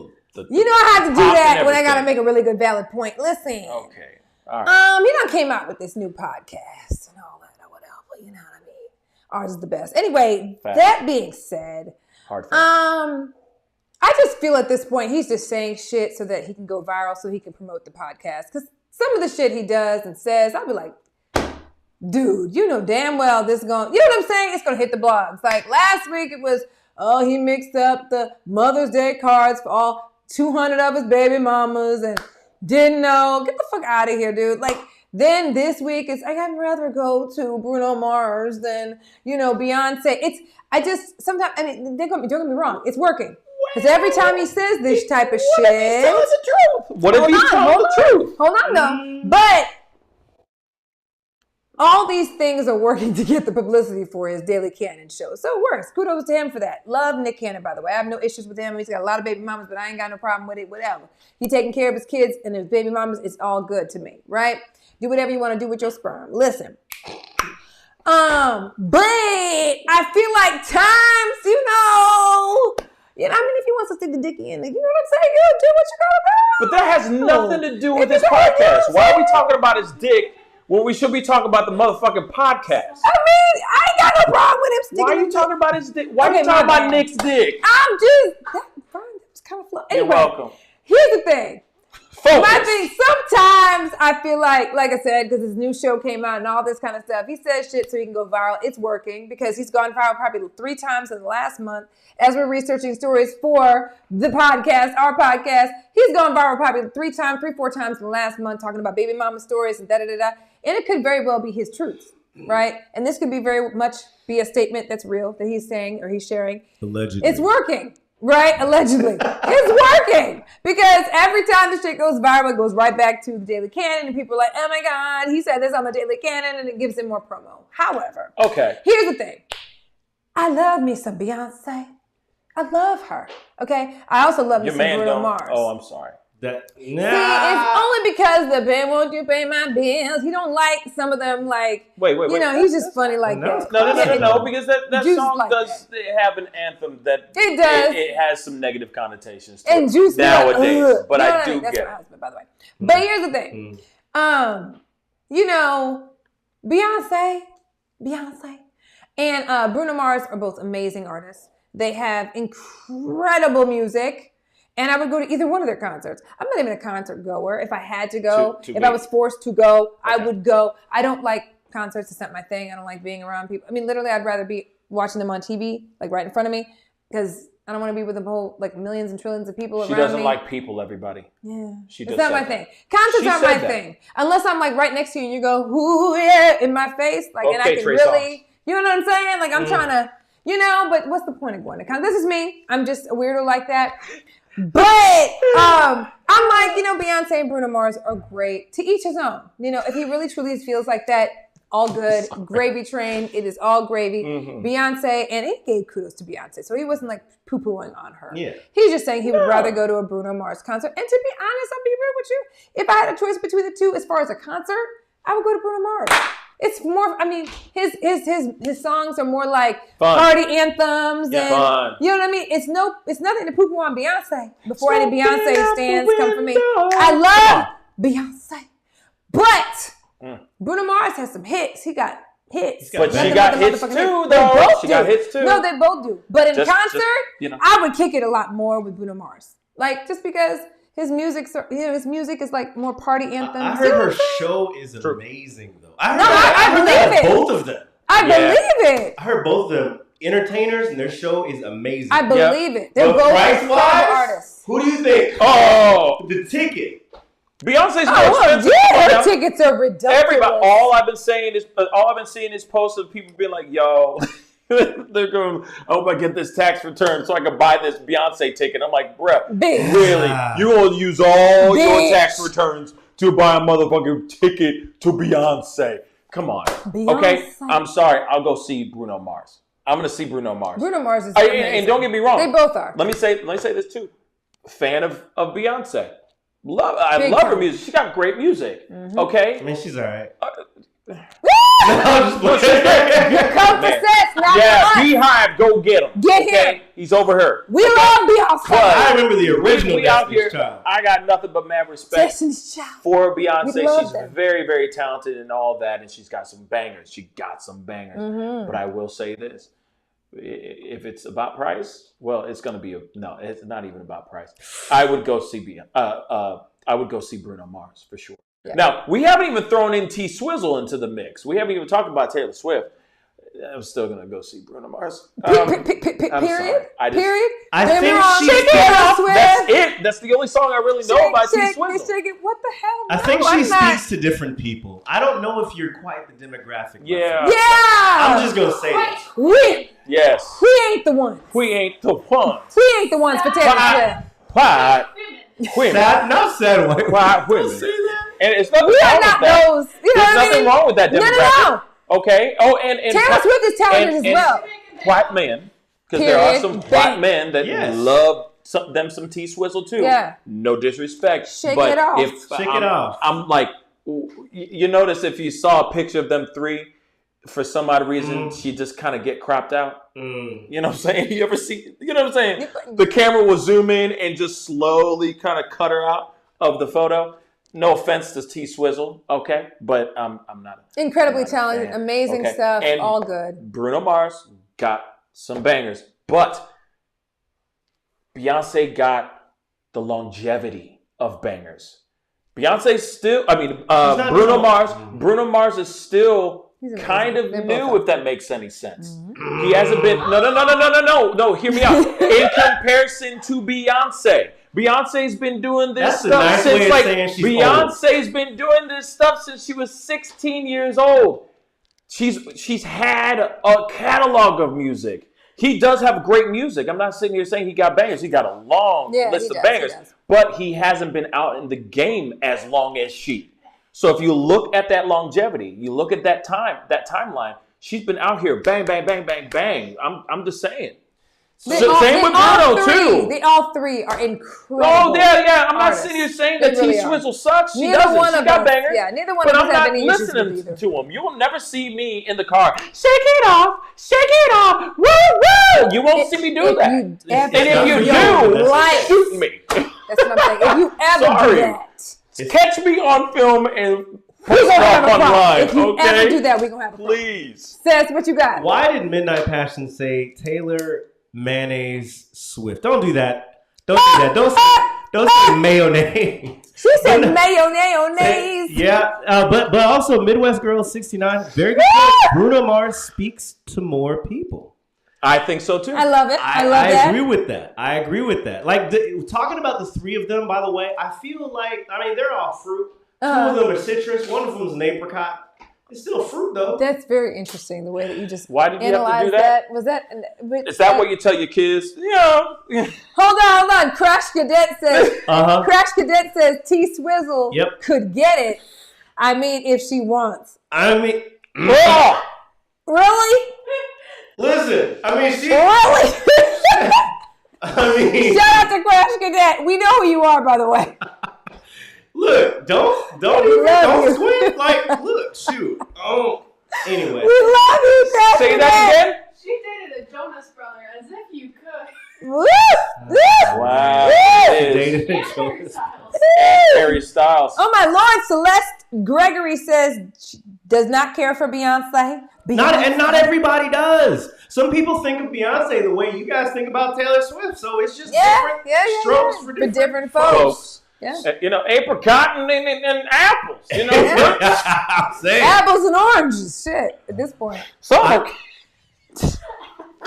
You know I have to do pop that and when I gotta everything. make a really good valid point. Listen. Okay. All right. He done came out with this new podcast and all that or whatever. You know what I mean? Ours is the best. Anyway, Fact. that being said, Hard fact. I just feel at this point he's just saying shit so that he can go viral so he can promote the podcast. Because some of the shit he does and says, I'll be like, dude, you know damn well this going, you know what I'm saying? It's going to hit the blogs. Like last week it was, he mixed up the Mother's Day cards for all 200 of his baby mamas and didn't know. Get the fuck out of here, dude. Like, then this week it's like, I'd rather go to Bruno Mars than, Beyonce. Don't get me wrong. It's working. Because every time he says this type of shit. the truth? What if he's telling the truth? Hold on, though. But all these things are working to get the publicity for his Daily Cannon show. So it works. Kudos to him for that. Love Nick Cannon, by the way. I have no issues with him. He's got a lot of baby mamas, but I ain't got no problem with it, whatever. He taking care of his kids and his baby mamas. It's all good to me, right? Do whatever you want to do with your sperm. Listen. But I feel like times, I mean, if he wants to stick the dick in, you know what I'm saying? You do what you gotta do. But that has nothing to do with this podcast. Why are we talking about his dick when we should be talking about the motherfucking podcast? I mean, I ain't got no problem with him sticking. Why are you talking about his dick? Why are you talking about Nick's dick? I'm just that's kind of flow. Anyway, You're welcome. Here's the thing. Focus. My thing, sometimes I feel like I said, because his new show came out and all this kind of stuff, he says shit so he can go viral. It's working because he's gone viral probably 3 times in the last month. As we're researching stories for the podcast, our podcast, he's gone viral probably 3, 4 times in the last month talking about baby mama stories and da-da-da-da. And it could very well be his truth, right? And this could be very much be a statement that's real that he's saying or he's sharing. Allegedly. It's working. Right? Allegedly. It's working. Because every time the shit goes viral, it goes right back to the Daily Canon and people are like, oh my God, he said this on the Daily Canon and it gives him more promo. However, here's the thing. I love me some Beyonce. I love her. Okay? I also love me some Bruno Mars. Oh, I'm sorry. See, it's only because the band won't you pay my bills. He don't like some of them, like, wait. he's just funny like that. No, because that song does have an anthem that it does. It has some negative connotations to and Juice nowadays, but I do that's get my it. husband, by the way. But here's the thing. Beyonce and Bruno Mars are both amazing artists. They have incredible music. And I would go to either one of their concerts. I'm not even a concert goer. If I had to go, if I was forced to go, I would go. I don't like concerts. It's not my thing. I don't like being around people. I mean, literally, I'd rather be watching them on TV, like right in front of me, because I don't want to be with a whole, like, millions and trillions of people around me. She doesn't like people, everybody. Yeah. It's not my thing. Concerts aren't my thing. Unless I'm, like, right next to you and you go, ooh, yeah, in my face. Like, and I can really, you know what I'm saying? Like, I'm trying to, but what's the point of going to concerts? This is me. I'm just a weirdo like that. But I'm like, Beyonce and Bruno Mars are great. To each his own. If he really truly feels like that, all good. Gravy train. It is all gravy. Beyonce, and he gave kudos to Beyonce. So he wasn't like poo-pooing on her. Yeah. He's just saying he would rather go to a Bruno Mars concert. And to be honest, I'll be real with you. If I had a choice between the two as far as a concert, I would go to Bruno Mars. It's more, I mean, his songs are more like party anthems and you know what I mean? It's nothing to poo-poo on Beyonce before any Beyonce stands come for me. I love Beyonce. But Bruno Mars has some hits. He got hits. But she got hits too, though. She got hits too. No, they both do. But in concert, I would kick it a lot more with Bruno Mars. Like, just because his music is like more party anthems. I heard her show is amazing, though. I believe it. Both of them. I believe it. I heard both of them entertainers, and their show is amazing. I believe it. They're both price-wise, artists. Who do you think? Oh, the ticket. Beyonce's more expensive. Her tickets are ridiculous. Everybody, all I've been seeing is posts of people being like, "Yo, they're going. I hope I get this tax return so I can buy this Beyonce ticket." I'm like, "Bruh, really? You gonna use all your tax returns to buy a motherfucking ticket to Beyonce? Come on, okay? I'm sorry. I'll go see Bruno Mars. I'm gonna see Bruno Mars. Bruno Mars is amazing. And don't get me wrong. They both are. Let me say this too. Fan of Beyonce. I love her music. She got great music. Okay? I mean, she's all right. Beehive, go get him. Get him. He's over her. We love Beyonce. I remember the original Destiny's Child. I got nothing but mad respect for Beyonce. She's very, very talented and all that, and she's got some bangers. But I will say this. If it's about price, well, it's going to be no. It's not even about price. I would go see I would go see Bruno Mars for sure. Yeah. Now we haven't even thrown in T Swizzle into the mix. We haven't even talked about Taylor Swift. I'm still going to go see Bruno Mars. Period. I think that's it. That's the only song I really know about T Swizzle. What the hell? I think she speaks to different people. I don't know if you're quite the demographic. Yeah. I'm just going to say this. Yes. We ain't the ones. We ain't the ones. We ain't the ones for Taylor Swift. White women. Not sad white women. And it's nothing we wrong are not with that. those. You know There's nothing wrong with that demographic. No. Okay. Oh, and Taylor Swift is talented as well. White men, because there are some white men that love some T Swizzle too. Yeah. No disrespect. Shake it off. I'm like, you notice if you saw a picture of them three, for some odd reason, she just kind of get cropped out. You know what I'm saying? You ever see, you know what I'm saying? The camera will zoom in and just slowly kind of cut her out of the photo. No offense to T Swizzle, okay? But I'm not. Incredibly talented, amazing stuff, and all good. Bruno Mars got some bangers, but Beyonce got the longevity of bangers. Beyonce's still, Bruno Mars is still kind of new, if that makes any sense. He hasn't been, no, hear me out. In comparison to Beyonce. Beyonce's been doing this stuff since, like, Beyonce's been doing this stuff since she was 16 years old. She's had a catalog of music. He does have great music. I'm not sitting here saying he got bangers. He got a long list of bangers. But he hasn't been out in the game as long as she. So if you look at that longevity, you look at that timeline, she's been out here bang, bang, bang, bang, bang. I'm just saying. Same with Bruno, too. They all three are incredible. Oh, yeah. I'm not sitting here saying that T Swizzle sucks. She doesn't. She got bangers. Yeah, neither one of them have any issues with either. But I'm not listening to them. You will never see me in the car. Shake it off. Woo, woo. You won't see me do that. And if you do, shoot me. That's what I'm saying. If you ever do that. Catch me on film and we're gonna have a problem. Live, if you ever do that, we're gonna have a problem. Please. Sis, what you got? Why did Midnight Passion say Taylor Mayonnaise Swift? Don't do that. Don't do that. Don't say mayonnaise. She said mayonnaise. Yeah, but also Midwest Girl 69. Very good. Bruno Mars speaks to more people. I think so too. I love it. I love that. I agree with that. Like talking about the three of them, by the way, I feel like they're all fruit. Two of them are citrus. One of them is an apricot. It's still fruit, though. That's very interesting, the way that you just Why did you have to do that. Is that what you tell your kids? Yeah. Hold on. Crash Cadet says T Swizzle could get it. I mean, if she wants. Really? Listen, she... Really? Shout out to Crash Cadet. We know who you are, by the way. Look, don't squint. Like, look, shoot. Anyway. We love you, Crash Say that again. She dated a Jonas brother, as if you could. Wow. Dated a Jonas Harry Styles. Oh my Lord, Celeste Gregory says she does not care for Beyonce. Not everybody does. Some people think of Beyonce the way you guys think about Taylor Swift. So it's just different strokes for different folks. Yeah. Apricot and apples. Apples and oranges. Shit, at this point.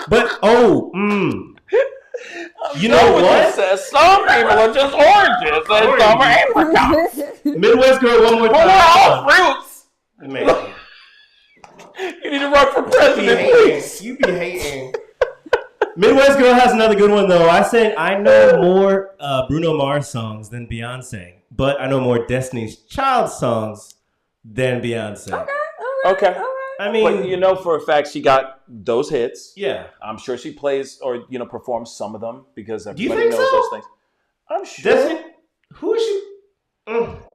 But you know what? Some people are just oranges. And some are apricots. Midwest Girl, one more time. We're all fruits. Man. You need to run for president, please. You be hating. Midwest Girl has another good one, though. I know more Bruno Mars songs than Beyonce, but I know more Destiny's Child songs than Beyonce. Okay. I mean, but for a fact she got those hits. Yeah. I'm sure she plays or performs some of them because everybody think knows so? those things. I'm sure. Who is she?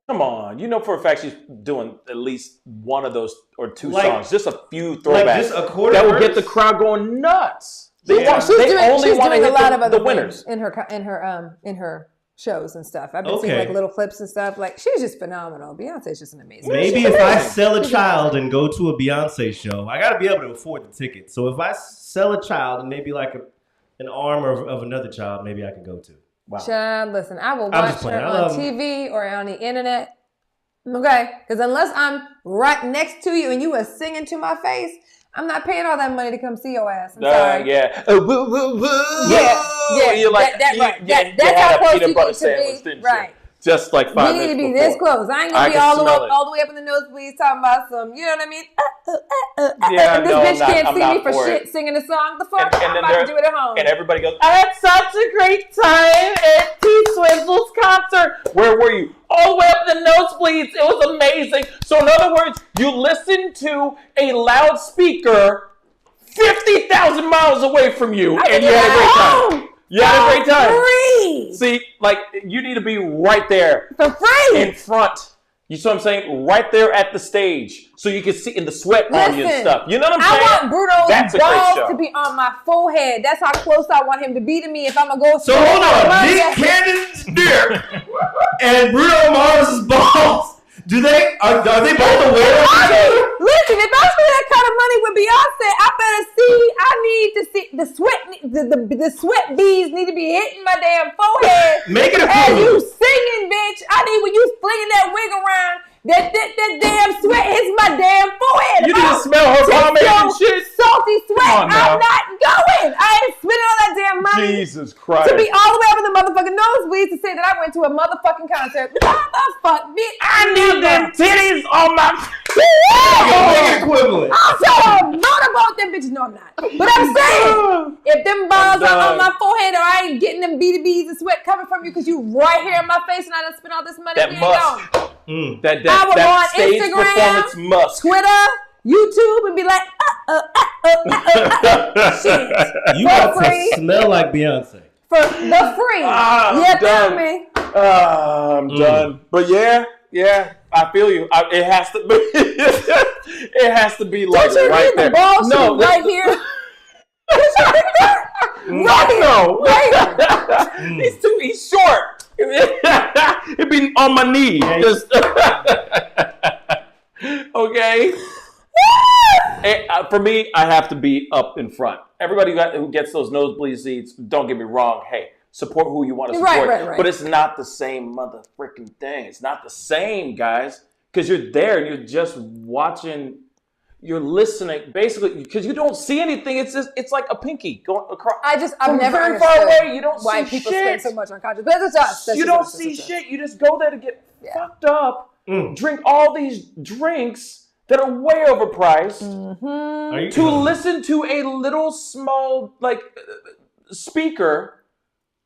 Come on, for a fact she's doing at least one of those or two songs, just a few throwbacks just a quarter that will verse? get the crowd going nuts. She's doing a lot of other winners in her shows and stuff. I've been seeing like little clips and stuff. Like she's just phenomenal. Beyonce's just an amazing. Maybe if I sell a child and go to a Beyonce show, I got to be able to afford the ticket. So if I sell a child and maybe like an arm of another child, maybe I can go to. Wow. Child, listen, I will watch her on TV or on the internet. Okay, because unless I'm right next to you and you are singing to my face, I'm not paying all that money to come see your ass. I'm sorry. Yeah. Yeah. You're like, that's how close you need to be. Right. Just like 5 minutes We need to be before. this close. I ain't gonna be all the way up in the nosebleeds talking about some, you know what I mean? This bitch can't see me for shit singing a song. The fuck? I'm about to do it at home. And everybody goes, I had such a great time at T Swizzle's concert. Where were you? All the way up in the nosebleeds. It was amazing. So in other words, you listened to a loudspeaker 50,000 miles away from you, and you had a great time. You had a great time. Free. See, like, you need to be right there. For free. In front You see what I'm saying? Right there at the stage. So you can see in the sweat on you and stuff. You know what I'm saying? I want Bruno's That's a great balls show. to be on my forehead. That's how close I want him to be to me if I'm going to go. So hold on. Nick Cannon's dick and Bruno Mars' balls. Are they both aware of each other? Listen, if I spend that kind of money with Beyonce, I need to see the sweat beads need to be hitting my damn forehead. Make it a And clue. you singing, bitch. I need when you flinging that wig around, that damn sweat hits my damn forehead. You need to smell her pomade and shit. Salty sweat. Come on now. I'm not going. I ain't spending all that damn money. Jesus Christ. To be all the way up in the motherfucking nosebleeds to say that I went to a motherfucking concert. Motherfuck, bitch. I need them titties on my... Make it equivalent. I'm so motorboat them bitches. No, I'm not. But I'm saying, if them balls are on my forehead or I ain't getting them BDBs and sweat coming from you because you right here in my face and I done spent all this money. That we ain't must. gone. That I would go on stage Instagram, performance must. Twitter, YouTube, and be like, shit. You got to smell like Beyonce. For the free. I'm tell done. me. I'm done. But yeah, I feel you. It has to be. It has to be like Don't you right need there. the balls No, right here? He's short. It'd be on my knee. Just okay. For me, I have to be up in front. Everybody who gets those nosebleed seats, don't get me wrong. Hey, support who you want to support. Right. But it's not the same mother freaking thing. It's not the same, guys. Because you're there and you're just watching. You're listening, basically, because you don't see anything. It's like a pinky going across. I've never very far understood away. You don't why see people shit. spend so much on concerts. But that's us. You don't see shit. You just go there to get fucked up, drink all these drinks that are way overpriced, to listen to a little small speaker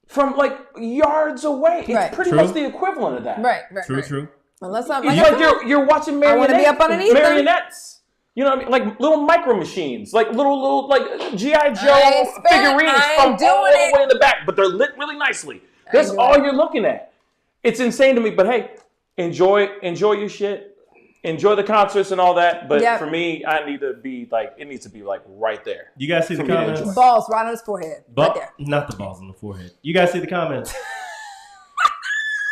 from yards away. It's pretty much the equivalent of that. Right. True. Unless I'm It's like you're watching I want to be up underneath them. marionettes. You know what I mean? Like little micro machines, like little G.I. Joe figurines from all the way in the back, but they're lit really nicely. That's all you're looking at. It's insane to me, but hey, enjoy your shit. Enjoy the concerts and all that, but for me, I need to be it needs to be right there. You guys see the comments? Balls right on his forehead. Right there. Not the balls on the forehead. You guys see the comments?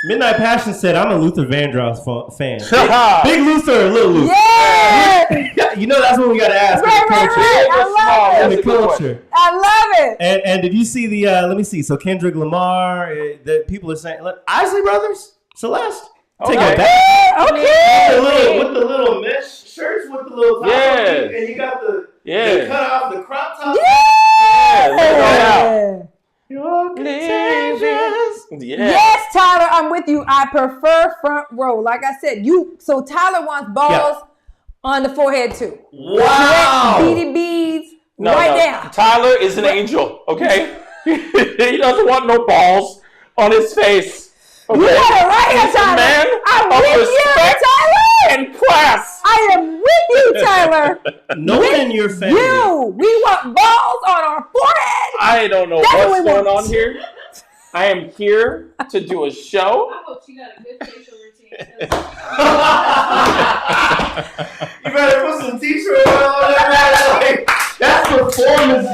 Midnight Passion said, I'm a Luther Vandross fan. Big Luther or little Luther? Yeah! You know that's what we got to ask. Right. I love it. The culture. I love it. And did you see the, let me see. So Kendrick Lamar, the people are saying, look, Isley Brothers, Celeste. Take it back. Okay. With the little mesh shirts, with the little top and you got the cut off the crop top. You're contagious. Yes, Tyler, I'm with you. I prefer front row. Like I said, so Tyler wants balls on the forehead too. Wow. Beady beads down. Tyler is an angel, okay? He doesn't want no balls on his face. Okay? You got it right here, Tyler. Man I'm of with you, respect Tyler. and class. I am with you, Tyler. No one in your family. We want balls on our forehead. I don't know what's going on here. I am here to do a show. I hope you got a good facial routine. You better put some t-shirt on that. That's performance.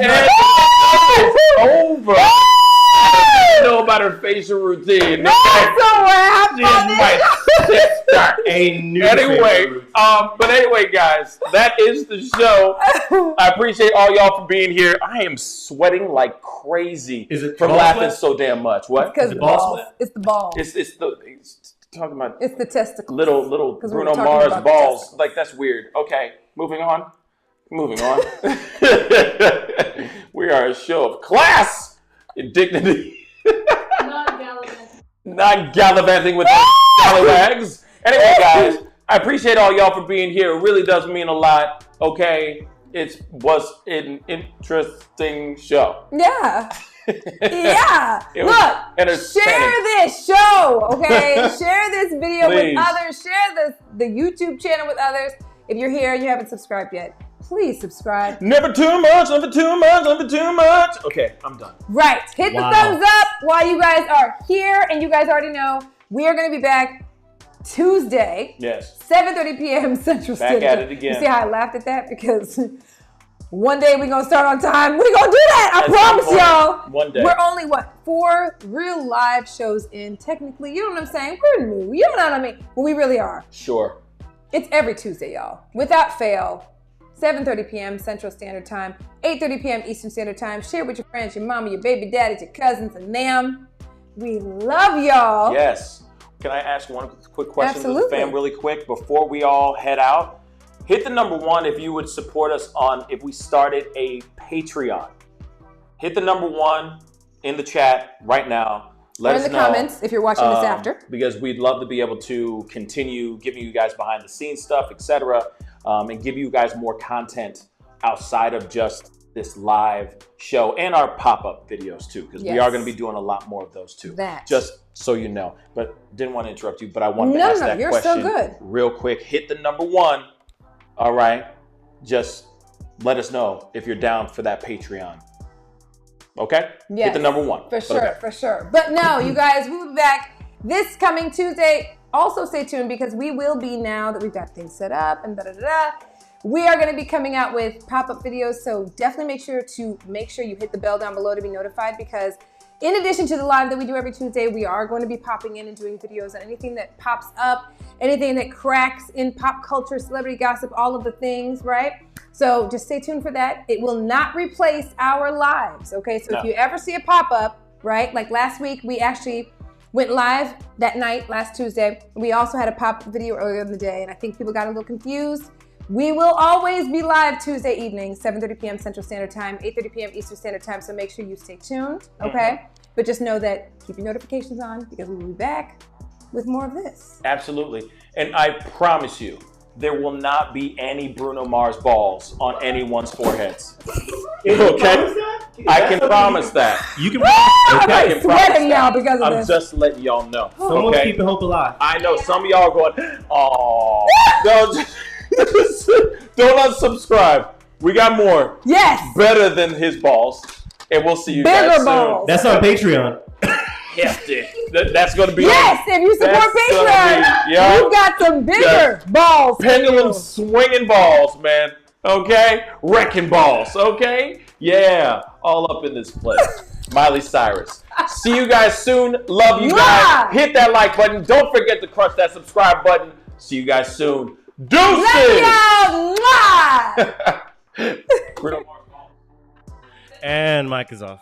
It's over. I don't know about her facial routine. That's a wrap on my sister. But anyway, guys, that is the show. I appreciate all y'all for being here. I am sweating like crazy from laughing so damn much. What? Because the balls. It's the balls. It's talking about. It's the testicles. Little Bruno Mars balls. Like that's weird. Okay, moving on. We are a show of class and dignity. Not gallivanting with scallywags. Anyway, guys, I appreciate all y'all for being here. It really does mean a lot. Okay, it was an interesting show. Yeah. Yeah. Look, share entertaining. this show, okay? Share this video Please. with others. Share the YouTube channel with others. If you're here and you haven't subscribed yet, please subscribe. Never too much, never too much, never too much. Okay, I'm done. Right. Hit the thumbs up while you guys are here. And you guys already know we are going to be back Tuesday. Yes. 7:30 p.m. Central Back Standard at Time. it again. You see how I laughed at that? Because one day we're going to start on time. We're going to do that. I At promise some point, y'all. one day. We're only, 4 real live shows in. Technically, you know what I'm saying? We're new. You know what I mean? But we really are. Sure. It's every Tuesday, y'all. Without fail. 7:30 p.m. Central Standard Time. 8:30 p.m. Eastern Standard Time. Share with your friends, your mama, your baby daddies, your cousins, and them. We love y'all. Yes. Can I ask one quick question to the Absolutely. fam really quick before we all head out? Hit the number 1 if you would support us if we started a Patreon. Hit the number 1 in the chat right now. Let or us in the know, comments if you're watching this after. Because we'd love to be able to continue giving you guys behind the scenes stuff, etc., and give you guys more content outside of just this live show and our pop-up videos too, because we are going to be doing a lot more of those too. Just so you know. But didn't want to interrupt you, but I wanted to ask that you're question so good. real quick. Hit the number 1. All right. Just let us know if you're down for that Patreon. Okay? Yes, hit the number 1. For sure, for sure. But no, you guys, we'll be back this coming Tuesday. Also stay tuned because we will be, now that we've got things set up and we are going to be coming out with pop-up videos. So definitely make sure you hit the bell down below to be notified, because in addition to the live that we do every Tuesday, we are going to be popping in and doing videos on anything that pops up, anything that cracks in pop culture, celebrity gossip, all of the things, right? So just stay tuned for that. It will not replace our lives, okay? So if you ever see a pop-up, right? Like last week, we actually went live that night, last Tuesday. We also had a pop-up video earlier in the day, and I think people got a little confused. We will always be live Tuesday evening, 7:30 p.m. Central Standard Time, 8:30 p.m. Eastern Standard Time, so make sure you stay tuned, okay? But just know that keep your notifications on, because we will be back with more of this. Absolutely. And I promise you, there will not be any Bruno Mars balls on anyone's foreheads. Okay? I can promise that. You can I'm sweating now because of I'm this. just letting y'all know. Someone's Okay? keeping hope alive. I know some of y'all are going, oh, don't unsubscribe. We got more. Yes. Better than his balls. And we'll see you Bigger guys soon. balls. That's on Patreon. Hefty. That's going to be Yes, if you support That's gonna Patreon, be- yeah. you've got some bigger Yes. balls. pendulum swinging balls, man. Okay? Wrecking balls. Okay? Yeah. All up in this place. Miley Cyrus. See you guys soon. Love you guys. Hit that like button. Don't forget to crush that subscribe button. See you guys soon. Deuces! Love y'all. Mwah! And mic is off.